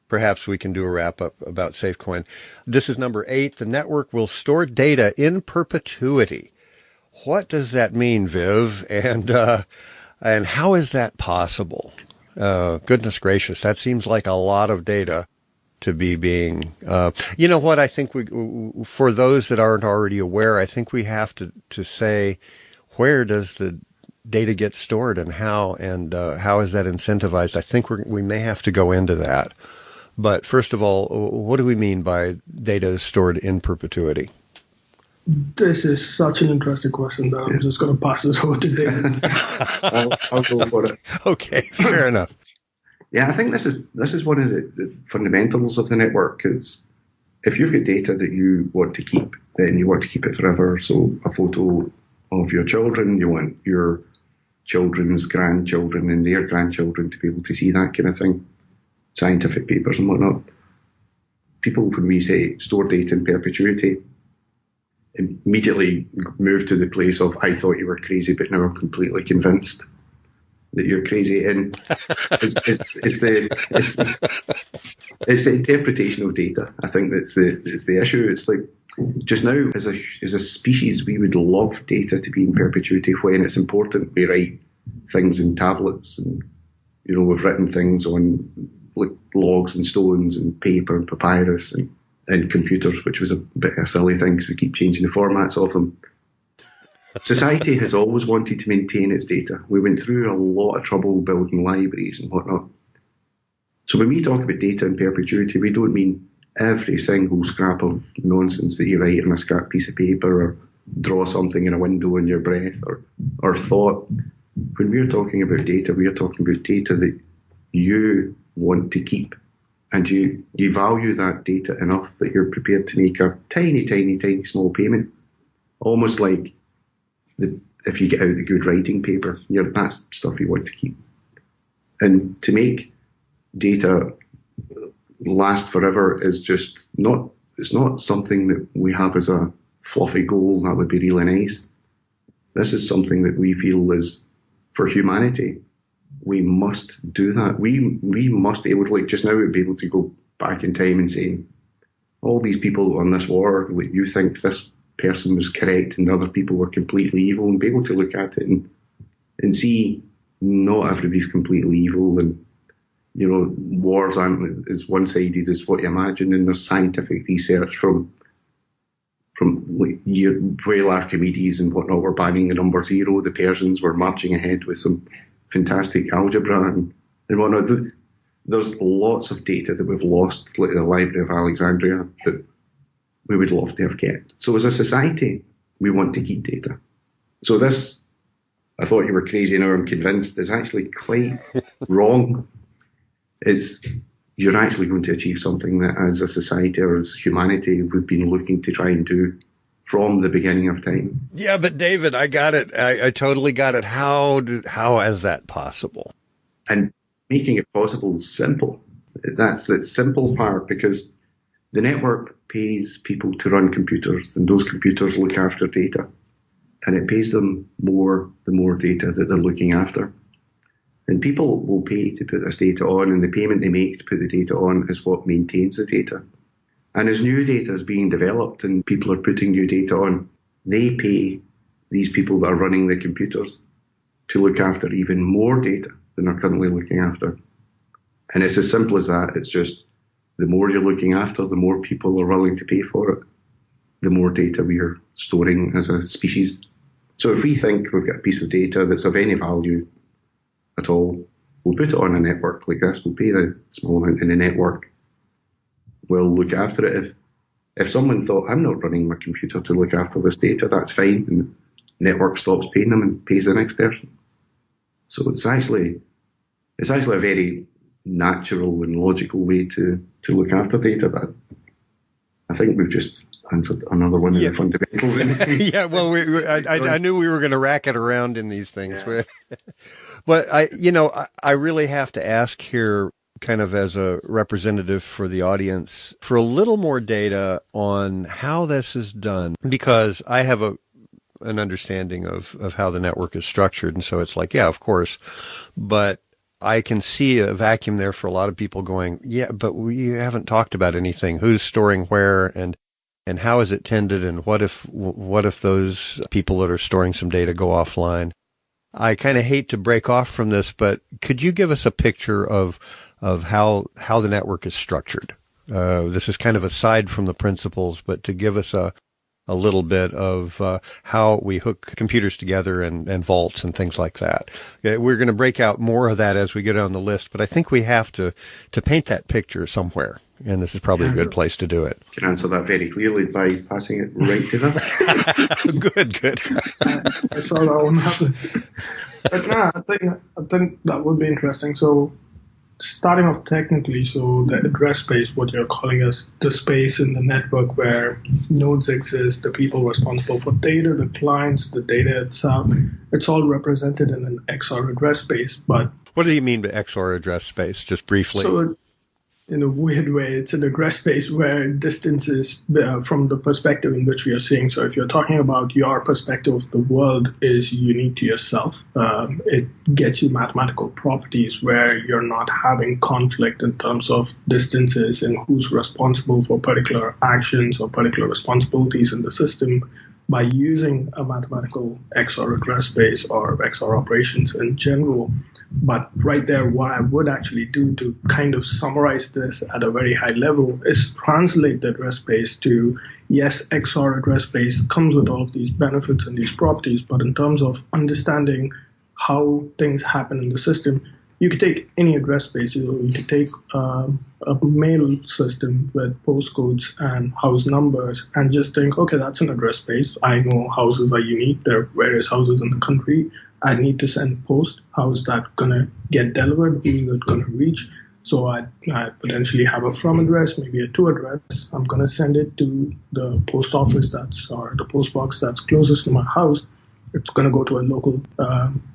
Perhaps we can do a wrap-up about Safecoin. This is number 8. The network will store data in perpetuity. What does that mean, Viv? And how is that possible? Goodness gracious, that seems like a lot of data to be being... you know what, I think for those that aren't already aware, I think we have to say, where does the data get stored and how is that incentivized? I think we may have to go into that. But first of all, what do we mean by data stored in perpetuity? This is such an interesting question that I'm just going to pass this over to David. I'll go for it. Okay, fair enough. Yeah, I think this is one of the fundamentals of the network. Is if you've got data that you want to keep, then you want to keep it forever. So a photo of your children, you want your children's grandchildren and their grandchildren to be able to see that kind of thing, scientific papers and whatnot. People, when we say store data in perpetuity, immediately move to the place of, I thought you were crazy, but now I'm completely convinced that you're crazy. And it's the interpretation of data. I think that's the issue. It's like, just now, as a species, we would love data to be in perpetuity when it's important. We write things in tablets, and we've written things on like logs and stones and paper and papyrus and computers, which was a bit of a silly thing because we keep changing the formats of them. Society has always wanted to maintain its data. We went through a lot of trouble building libraries and whatnot. So when we talk about data in perpetuity, we don't mean every single scrap of nonsense that you write on a scrap piece of paper or draw something in a window in your breath or thought. When we're talking about data, we're talking about data that you want to keep. And you value that data enough that you're prepared to make a tiny, tiny, tiny small payment. Almost like if you get out the good writing paper, that's stuff you want to keep. And to make data last forever is just not, it's not something that we have as a fluffy goal that would be really nice. This is something that we feel is for humanity. We must do that. We must be able to, like just now, be able to go back in time and say, all these people on this war, you think this person was correct and the other people were completely evil, and be able to look at it and see not everybody's completely evil, and wars aren't as one-sided as what you imagine, and there's scientific research from like where Archimedes and whatnot were banning the number zero. The Persians were marching ahead with some fantastic algebra and whatnot. There's lots of data that we've lost, like the Library of Alexandria, that we would love to have kept. So as a society, we want to keep data. So this, I thought you were crazy, now I'm convinced, is actually quite wrong. You're actually going to achieve something that as a society or as humanity we've been looking to try and do from the beginning of time. Yeah, but David, I got it. I totally got it. How is that possible? And making it possible is simple. That's the simple part, because the network pays people to run computers, and those computers look after data. And it pays them more the more data that they're looking after. And people will pay to put this data on, and the payment they make to put the data on is what maintains the data. And as new data is being developed and people are putting new data on, they pay these people that are running the computers to look after even more data than they're currently looking after. And it's as simple as that. It's just the more you're looking after, the more people are willing to pay for it, the more data we are storing as a species. So if we think we've got a piece of data that's of any value at all, we'll put it on a network like this. We'll pay the small amount in the network. We'll look after it. If someone thought, I'm not running my computer to look after this data, that's fine. And the network stops paying them and pays the next person. So it's actually a very natural and logical way to look after data. But I think we've just answered another one of the fundamentals. Yeah, well, I knew we were going to rack it around in these things. Yeah. But I really have to ask here, kind of as a representative for the audience, for a little more data on how this is done, because I have an understanding of how the network is structured. And so it's like, yeah, of course, but I can see a vacuum there for a lot of people going, yeah, but we haven't talked about anything. Who's storing where, and how is it tended, and what if those people that are storing some data go offline? I kind of hate to break off from this, but could you give us a picture of how the network is structured? This is kind of aside from the principles, but to give us a little bit of how we hook computers together and vaults and things like that. We're going to break out more of that as we get on the list, but I think we have to paint that picture somewhere, and this is probably a good place to do it. I can answer that very clearly by passing it right to them. Good. I saw that one happen. But no, I think that would be interesting. So starting off technically, so the address space, what you're calling as the space in the network where nodes exist, the people responsible for data, the clients, the data itself, it's all represented in an XOR address space. But what do you mean by XOR address space, just briefly? So in a weird way, it's an address space where distance is from the perspective in which we are seeing. So if you're talking about your perspective of the world is unique to yourself, it gets you mathematical properties where you're not having conflict in terms of distances and who's responsible for particular actions or particular responsibilities in the system by using a mathematical XOR address space or XOR operations in general. But right there, what I would actually do to kind of summarize this at a very high level is translate the address space to, yes, XOR address space comes with all of these benefits and these properties, but in terms of understanding how things happen in the system, you could take any address space. You could take a mail system with postcodes and house numbers and just think, okay, that's an address space. I know houses are unique. There are various houses in the country. I need to send post. How is that going to get delivered? Who is it going to reach? So I potentially have a from address, maybe a to address. I'm going to send it to the post office or the post box that's closest to my house. It's going to go to a local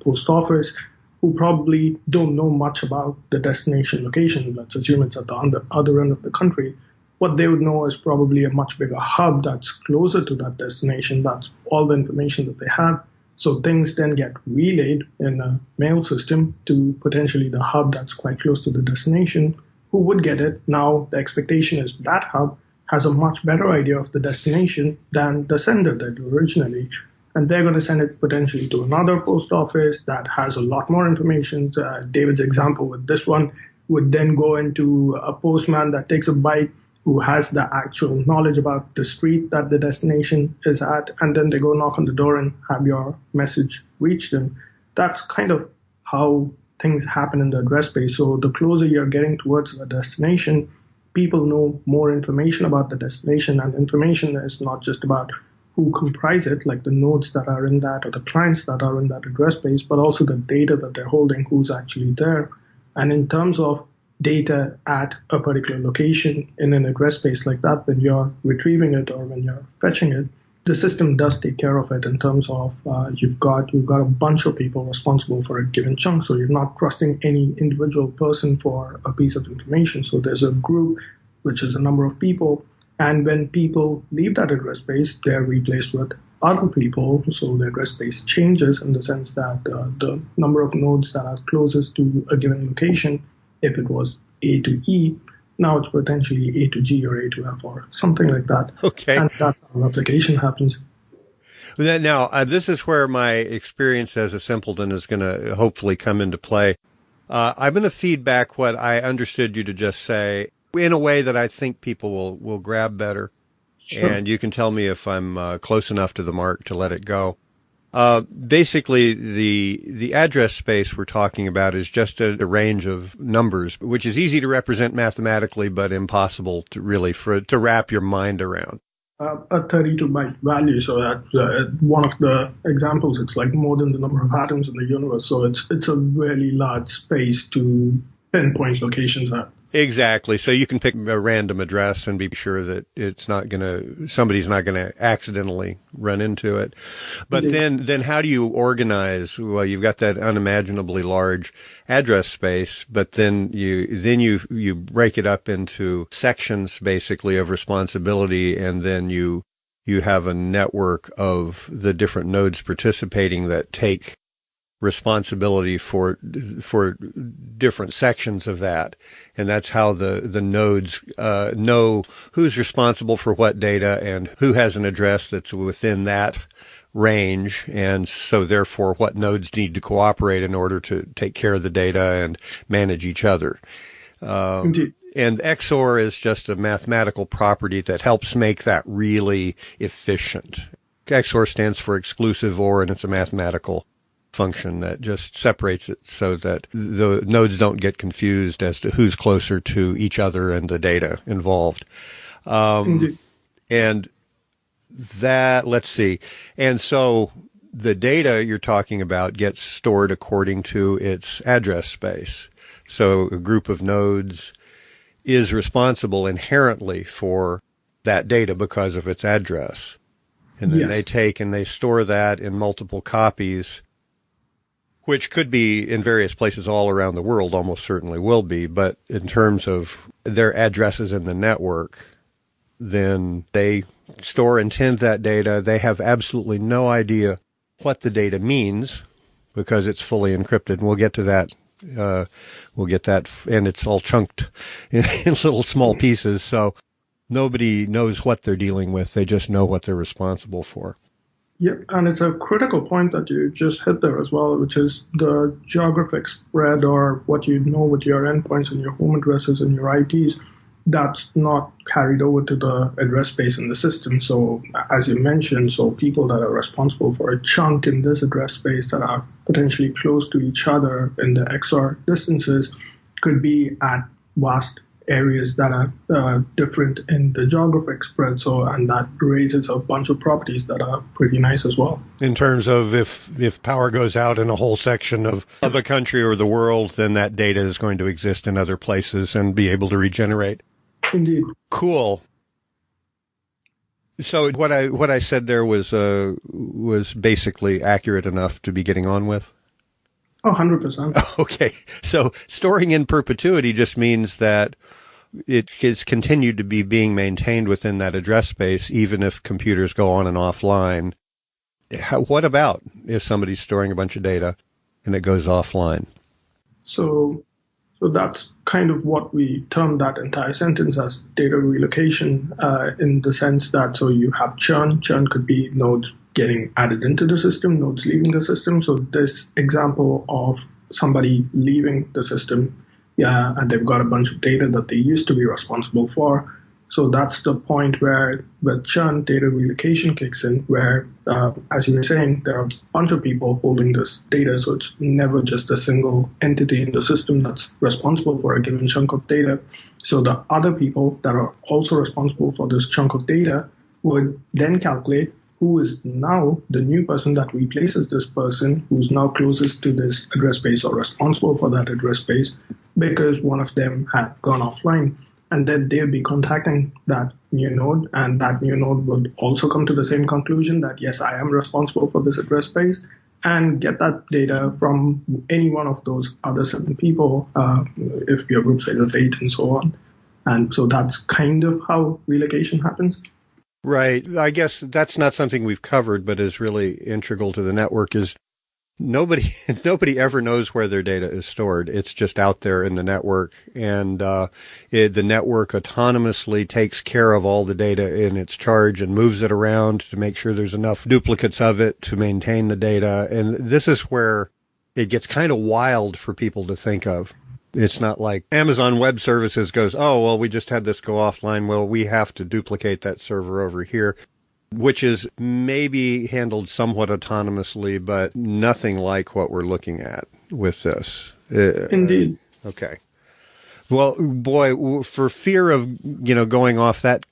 post office who probably don't know much about the destination location. Let's assume it's at the other end of the country. What they would know is probably a much bigger hub that's closer to that destination. That's all the information that they have. So things then get relayed in a mail system to potentially the hub that's quite close to the destination, who would get it. Now the expectation is that hub has a much better idea of the destination than the sender did originally. And they're going to send it potentially to another post office that has a lot more information. David's example with this one would then go into a postman that takes a bite, who has the actual knowledge about the street that the destination is at, and then they go knock on the door and have your message reach them. That's kind of how things happen in the address space. So the closer you're getting towards the destination, people know more information about the destination, and information is not just about who comprise it, like the nodes that are in that or the clients that are in that address space, but also the data that they're holding, who's actually there. And in terms of data at a particular location in an address space like that, when you're retrieving it or when you're fetching it, the system does take care of it in terms of you've got a bunch of people responsible for a given chunk. So you're not trusting any individual person for a piece of information. So there's a group, which is a number of people. And when people leave that address space, they're replaced with other people. So the address space changes in the sense that the number of nodes that are closest to a given location, if it was A to E, now it's potentially A to G or A to F or something like that. Okay. And that's how replication happens. Now, this is where my experience as a simpleton is going to hopefully come into play. I'm going to feed back what I understood you to just say in a way that I think people will grab better. Sure. And you can tell me if I'm close enough to the mark to let it go. Basically, the address space we're talking about is just a range of numbers, which is easy to represent mathematically, but impossible to really to wrap your mind around. A 32-byte value, so that's one of the examples. It's like more than the number of atoms in the universe, so it's a really large space to pinpoint locations at. Exactly. So you can pick a random address and be sure that somebody's not gonna accidentally run into it. But then how do you organize? Well, you've got that unimaginably large address space, but then you break it up into sections basically of responsibility, and then you have a network of the different nodes participating that take responsibility for different sections of that. And that's how the nodes know who's responsible for what data and who has an address that's within that range. And so therefore what nodes need to cooperate in order to take care of the data and manage each other. Indeed. And XOR is just a mathematical property that helps make that really efficient. XOR stands for exclusive OR, and it's a mathematical function that just separates it so that the nodes don't get confused as to who's closer to each other and the data involved. And that, let's see. And so the data you're talking about gets stored according to its address space. So a group of nodes is responsible inherently for that data because of its address. And then they take and they store that in multiple copies, which could be in various places all around the world, almost certainly will be. But in terms of their addresses in the network, then they store and tend that data. They have absolutely no idea what the data means because it's fully encrypted. And we'll get to that. We'll get that. And it's all chunked in little small pieces. So nobody knows what they're dealing with. They just know what they're responsible for. Yeah, and it's a critical point that you just hit there as well, which is the geographic spread, or what you know with your endpoints and your home addresses and your IPs. That's not carried over to the address space in the system. So as you mentioned, so people that are responsible for a chunk in this address space that are potentially close to each other in the XOR distances could be at vast areas that are different in the geographic spread. So, and that raises a bunch of properties that are pretty nice as well. In terms of if power goes out in a whole section of a country or the world, then that data is going to exist in other places and be able to regenerate. Indeed. Cool. So what I said there was basically accurate enough to be getting on with? Oh, 100%. Okay. So storing in perpetuity just means that it is continued to be being maintained within that address space, even if computers go on and offline. What about if somebody's storing a bunch of data and it goes offline? So that's kind of what we term that entire sentence as data relocation, in the sense that, so you have churn. Churn could be nodes getting added into the system, nodes leaving the system. So this example of somebody leaving the system, and they've got a bunch of data that they used to be responsible for. So that's the point where the churn data relocation kicks in, where, as you were saying, there are a bunch of people holding this data. So it's never just a single entity in the system that's responsible for a given chunk of data. So the other people that are also responsible for this chunk of data would then calculate who is now the new person that replaces this person, who's now closest to this address space or responsible for that address space, because one of them had gone offline. And then they'll be contacting that new node, and that new node would also come to the same conclusion that, yes, I am responsible for this address space, and get that data from any one of those other 7 people, if your group size is 8 and so on. And so that's kind of how relocation happens. Right. I guess that's not something we've covered, but is really integral to the network is nobody ever knows where their data is stored. It's just out there in the network, and the network autonomously takes care of all the data in its charge and moves it around to make sure there's enough duplicates of it to maintain the data. And this is where it gets kind of wild for people to think of. It's not like Amazon Web Services goes, oh, well, we just had this go offline. Well, we have to duplicate that server over here, which is maybe handled somewhat autonomously, but nothing like what we're looking at with this. Indeed. Okay. Well, boy, for fear of, going off that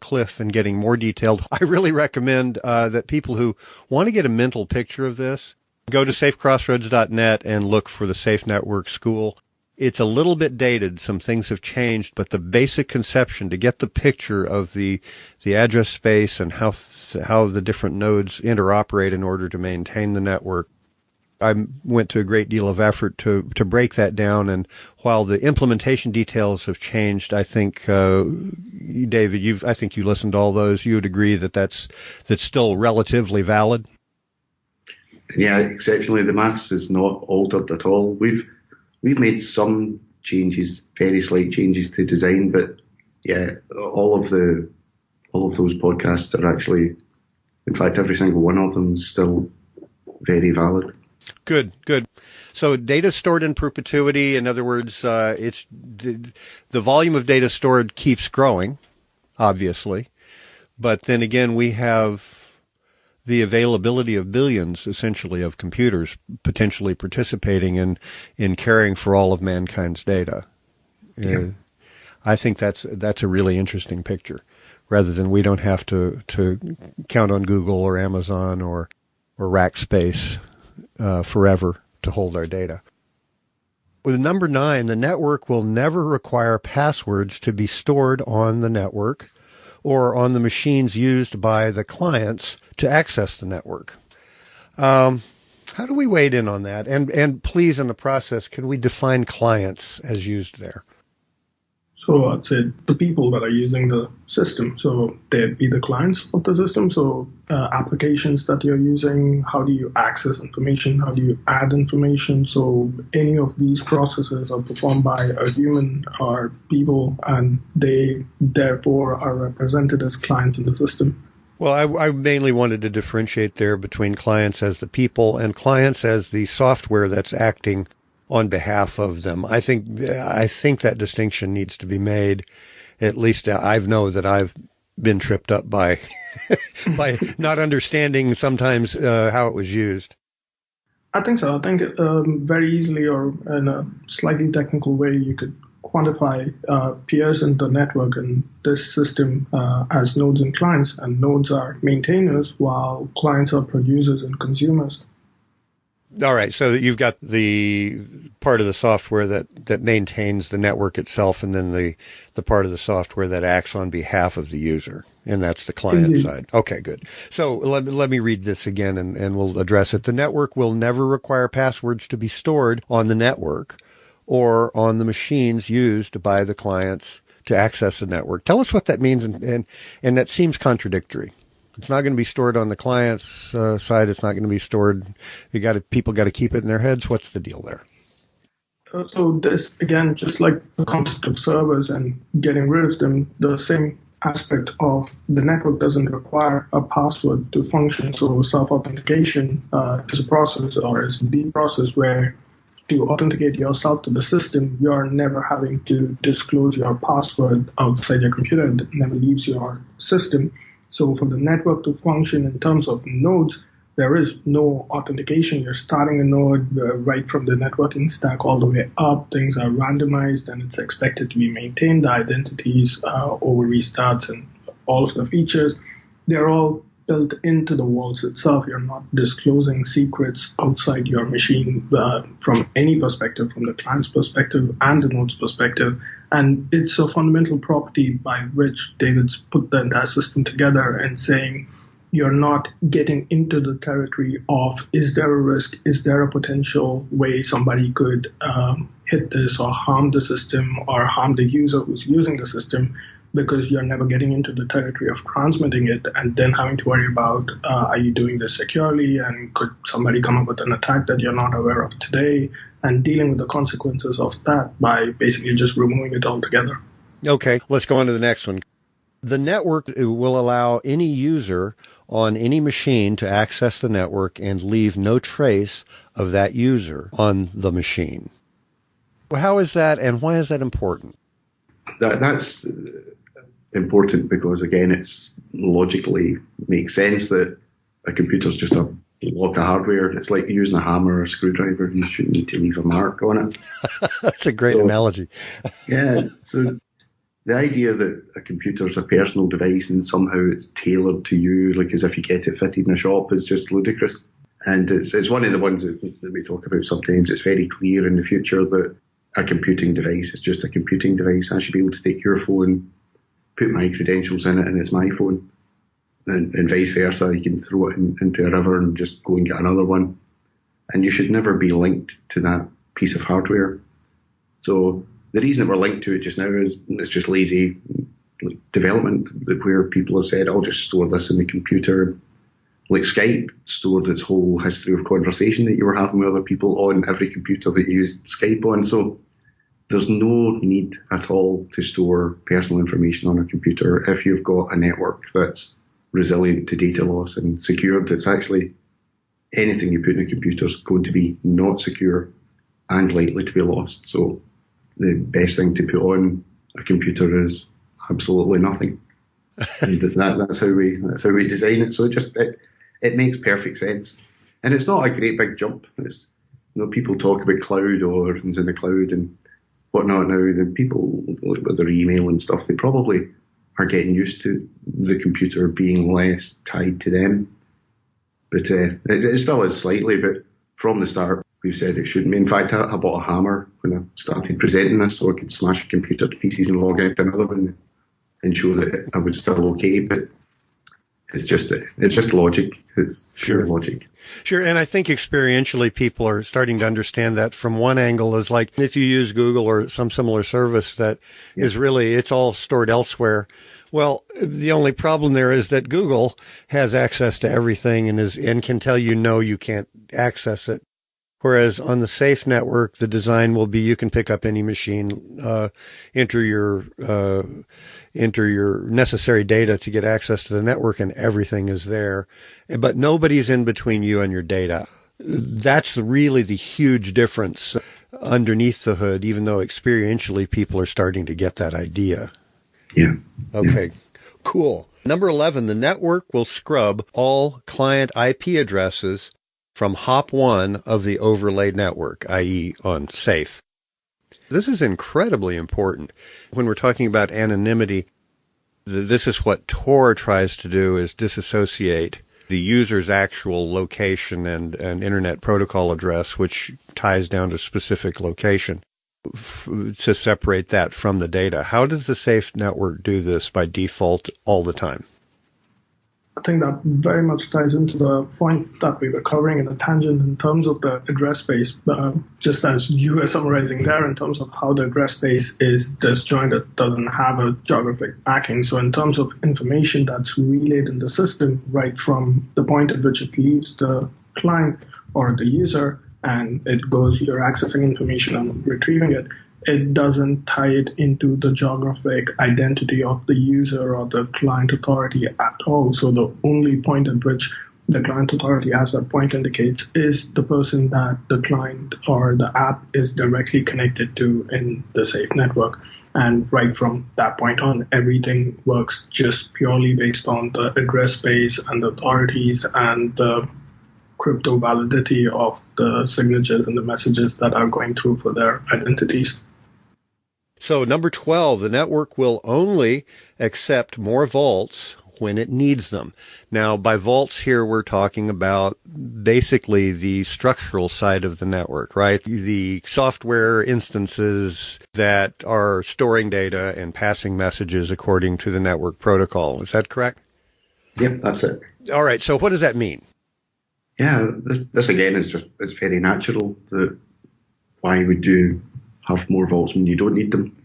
cliff and getting more detailed, I really recommend that people who want to get a mental picture of this, go to safecrossroads.net and look for the Safe Network School. It's a little bit dated. Some things have changed, but the basic conception to get the picture of the address space and how the different nodes interoperate in order to maintain the network. I went to a great deal of effort to break that down. And while the implementation details have changed, I think, David, I think you listened to all those. You would agree that that's still relatively valid? Yeah, exceptionally, the maths is not altered at all. We've made some changes, very slight changes to design, but yeah, all of those podcasts are actually, in fact, every single one of them is still very valid. Good. So data stored in perpetuity. In other words, it's the volume of data stored keeps growing, obviously, but then again, we have the availability of billions, essentially, of computers potentially participating in caring for all of mankind's data. Yeah. I think that's a really interesting picture, rather than we don't have to count on Google or Amazon or Rackspace forever to hold our data. With number 9, the network will never require passwords to be stored on the network or on the machines used by the clients to access the network. How do we wade in on that? And please, in the process, can we define clients as used there? So I'd say the people that are using the system, so they'd be the clients of the system. So applications that you're using, how do you access information? How do you add information? So any of these processes are performed by a human or people, and they therefore are represented as clients in the system. Well, I mainly wanted to differentiate there between clients as the people and clients as the software that's acting on behalf of them. I think that distinction needs to be made. At least I know that I've been tripped up by by not understanding sometimes how it was used. I think so. I think very easily, or in a slightly technical way, you could quantify peers in the network and this system as nodes and clients, and nodes are maintainers while clients are producers and consumers. All right, so you've got the part of the software that maintains the network itself, and then the part of the software that acts on behalf of the user, and that's the client Indeed. side. Okay, good. So let me read this again, and we'll address it. The network will never require passwords to be stored on the network or on the machines used by the clients to access the network. Tell us what that means, and that seems contradictory. It's not going to be stored on the client's side. It's not going to be stored. People got to keep it in their heads. What's the deal there? So this, again, just like the concept of servers and getting rid of them, the same aspect of the network doesn't require a password to function. So self-authentication is a process, or is the process where to authenticate yourself to the system, you're never having to disclose your password outside your computer. It never leaves your system. So for the network to function in terms of nodes, there is no authentication. You're starting a node right from the networking stack all the way up. Things are randomized, and it's expected to be maintained. The identities over restarts and all of the features, they're all built into the walls itself. You're not disclosing secrets outside your machine from any perspective, from the client's perspective and the node's perspective. And it's a fundamental property by which David's put the entire system together and saying you're not getting into the territory of, is there a risk? Is there a potential way somebody could hit this or harm the system or harm the user who's using the system? Because you're never getting into the territory of transmitting it and then having to worry about, are you doing this securely, and could somebody come up with an attack that you're not aware of today, and dealing with the consequences of that by basically just removing it altogether. Okay, let's go on to the next one. The network will allow any user on any machine to access the network and leave no trace of that user on the machine. How is that, and why is that important? That's important because, again, it's logically makes sense that a computer's just a block of hardware. It's like using a hammer or a screwdriver. You shouldn't need to leave a mark on it. That's a great analogy. Yeah, so the idea that a computer's a personal device and somehow it's tailored to you, like as if you get it fitted in a shop, is just ludicrous. And it's one of the ones that we talk about sometimes. It's very clear in the future that a computing device is just a computing device. I should be able to take your phone, put my credentials in it, and it's my phone. And vice versa. You can throw it into a river and just go and get another one. And you should never be linked to that piece of hardware. So the reason that we're linked to it just now is it's just lazy development, where people have said, I'll just store this in the computer. Like Skype stored its whole history of conversation that you were having with other people on every computer that you used Skype on. So there's no need at all to store personal information on a computer if you've got a network that's resilient to data loss and secured. It's actually anything you put in a computer is going to be not secure and likely to be lost. So the best thing to put on a computer is absolutely nothing. And that's how we design it. So it makes perfect sense. And it's not a great big jump. It's, people talk about cloud or everything's in the cloud and whatnot now. The people with their email and stuff, they probably are getting used to the computer being less tied to them. But it still is slightly, but from the start, we've said it shouldn't be. In fact, I bought a hammer when I started presenting this so I could smash a computer to pieces and log out to another one and show that I was still okay. But it's just logic. It's pure logic. Sure, and I think experientially people are starting to understand that from one angle is like if you use Google or some similar service that is really, it's all stored elsewhere. Well, the only problem there is that Google has access to everything and can tell you, no, you can't access it. Whereas on the SAFE network, the design will be you can pick up any machine, enter your necessary data to get access to the network, and everything is there. But nobody's in between you and your data. That's really the huge difference underneath the hood, even though experientially people are starting to get that idea. Yeah. Okay, cool. Number 11, the network will scrub all client IP addresses from hop 1 of the overlaid network, i.e. on SAFE. This is incredibly important. When we're talking about anonymity, this is what Tor tries to do, is disassociate the user's actual location and internet protocol address, which ties down to specific location, to separate that from the data. How does the SAFE network do this by default all the time? I think that very much ties into the point that we were covering in the tangent in terms of the address space, just as you were summarizing there in terms of how the address space is disjointed, doesn't have a geographic backing. So in terms of information that's relayed in the system, right from the point at which it leaves the client or the user and it goes, you're accessing information and retrieving it, it doesn't tie it into the geographic identity of the user or the client authority at all. So the only point at which the client authority, as that point indicates, is the person that the client or the app is directly connected to in the SAFE network. And right from that point on, everything works just purely based on the address space and the authorities and the crypto validity of the signatures and the messages that are going through for their identities. So number 12, the network will only accept more vaults when it needs them. Now, by vaults here, we're talking about basically the structural side of the network, right? The software instances that are storing data and passing messages according to the network protocol. Is that correct? Yep, that's it. All right. So what does that mean? Yeah, this again is it's very natural that why would you have more vaults when you don't need them?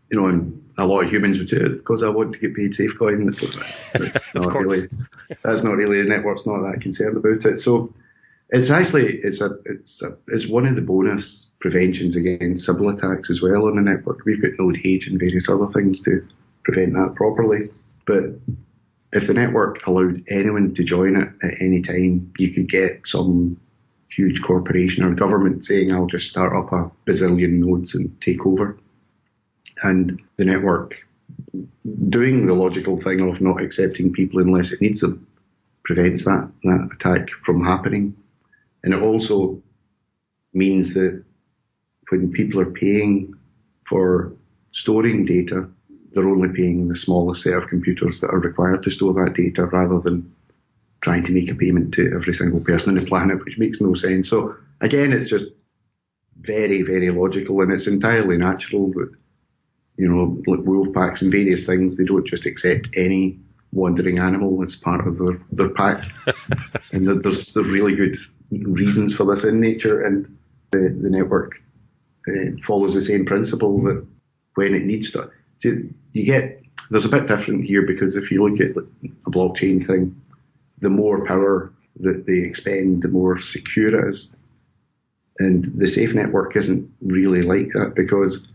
You know, and a lot of humans would say it because I want to get paid Safecoin. It's not really. That's not really, the network's not that concerned about it. So it's actually it's one of the bonus preventions against Sybil attacks as well on the network. We've got node age and various other things to prevent that properly. But if the network allowed anyone to join it at any time, you could get some huge corporation or government saying, I'll just start up a bazillion nodes and take over. And the network doing the logical thing of not accepting people unless it needs them prevents that attack from happening. And it also means that when people are paying for storing data, they're only paying the smallest set of computers that are required to store that data rather than trying to make a payment to every single person on the planet, which makes no sense. So again, it's just very, very logical, and it's entirely natural that, you know, like wolf packs and various things, they don't just accept any wandering animal as part of their pack. And there's really good reasons for this in nature, and the network follows the same principle that when it needs to. There's a bit different here because if you look at a blockchain thing, the more power that they expend, the more secure it is. And the SAFE network isn't really like that because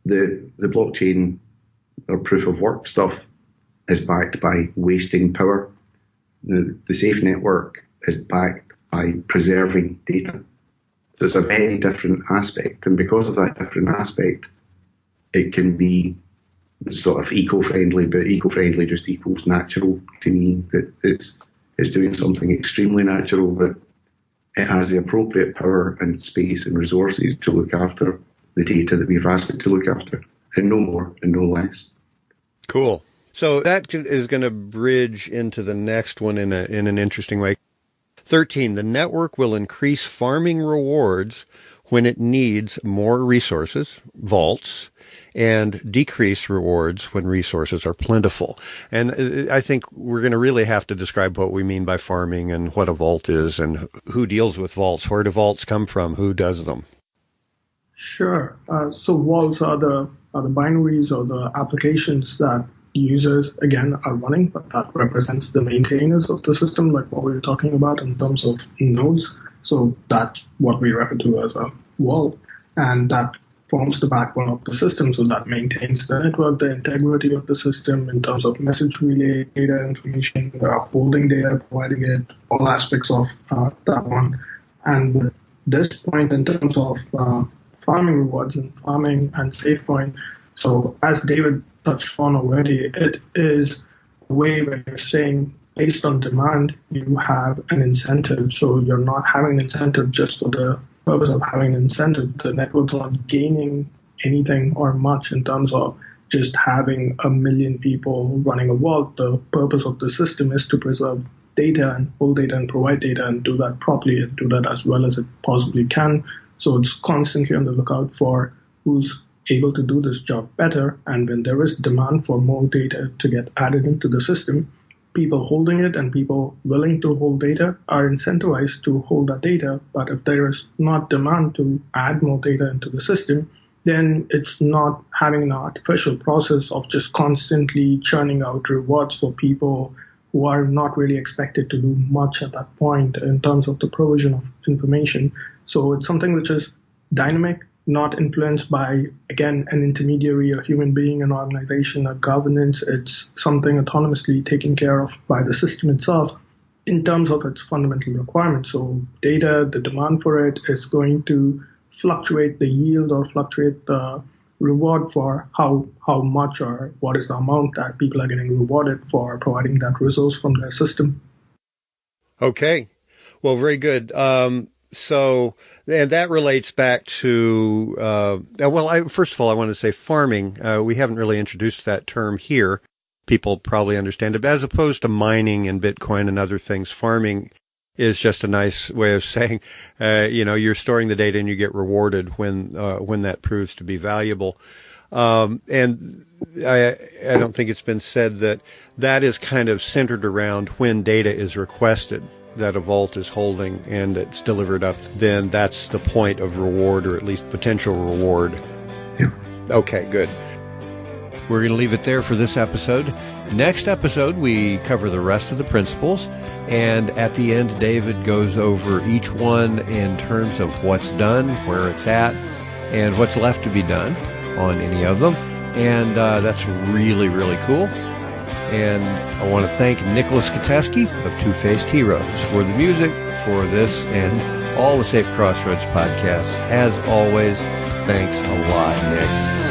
the blockchain or proof of work stuff is backed by wasting power. The SAFE network is backed by preserving data. So it's a very different aspect. And because of that different aspect, it can be sort of eco-friendly, but eco-friendly just equals natural to me, that it's doing something extremely natural, that it has the appropriate power and space and resources to look after the data that we've asked it to look after, and no more and no less. Cool. So that is going to bridge into the next one in an interesting way. 13, the network will increase farming rewards when it needs more resources, vaults, and decrease rewards when resources are plentiful. And I think we're going to really have to describe what we mean by farming and what a vault is and who deals with vaults. Where do vaults come from? Who does them? Sure. So vaults are the binaries or the applications that users, again, are running, but that represents the maintainers of the system, like what we were talking about in terms of nodes. So that's what we refer to as a vault. And that forms the backbone of the system, so that maintains the network, the integrity of the system in terms of message relay, data information, holding data, providing it, all aspects of that one. And at this point, in terms of farming rewards and farming and Safecoin, so as David touched on already, it is a way where you're saying, based on demand, you have an incentive. So you're not having an incentive just for the purpose of having an incentive. The network's not gaining anything or much in terms of just having 1 million people running a vault. The purpose of the system is to preserve data and hold data and provide data and do that properly and do that as well as it possibly can. So it's constantly on the lookout for who's able to do this job better. And when there is demand for more data to get added into the system, people holding it and people willing to hold data are incentivized to hold that data. But if there is not demand to add more data into the system, then it's not having an artificial process of just constantly churning out rewards for people who are not really expected to do much at that point in terms of the provision of information. So it's something which is dynamic, not influenced by, again, an intermediary, a human being, an organization, a governance. It's something autonomously taken care of by the system itself in terms of its fundamental requirements. So data, the demand for it is going to fluctuate the yield or fluctuate the reward for how much or what is the amount that people are getting rewarded for providing that resource from their system. Okay. Well, very good. So, and that relates back to, first of all, I want to say farming. We haven't really introduced that term here. People probably understand it. But as opposed to mining and Bitcoin and other things, farming is just a nice way of saying, you're storing the data and you get rewarded when that proves to be valuable. And I don't think it's been said that is kind of centered around when data is requested that a vault is holding and it's delivered up, then that's the point of reward, or at least potential reward. Yeah. Okay, good. We're going to leave it there for this episode. Next episode, we cover the rest of the principles, and at the end, David goes over each one in terms of what's done, where it's at, and what's left to be done on any of them. And that's really, really cool. And I want to thank Nicholas Koteskey of Two-Faced Heroes for the music for this and all the Safe Crossroads podcasts. As always, thanks a lot, Nick.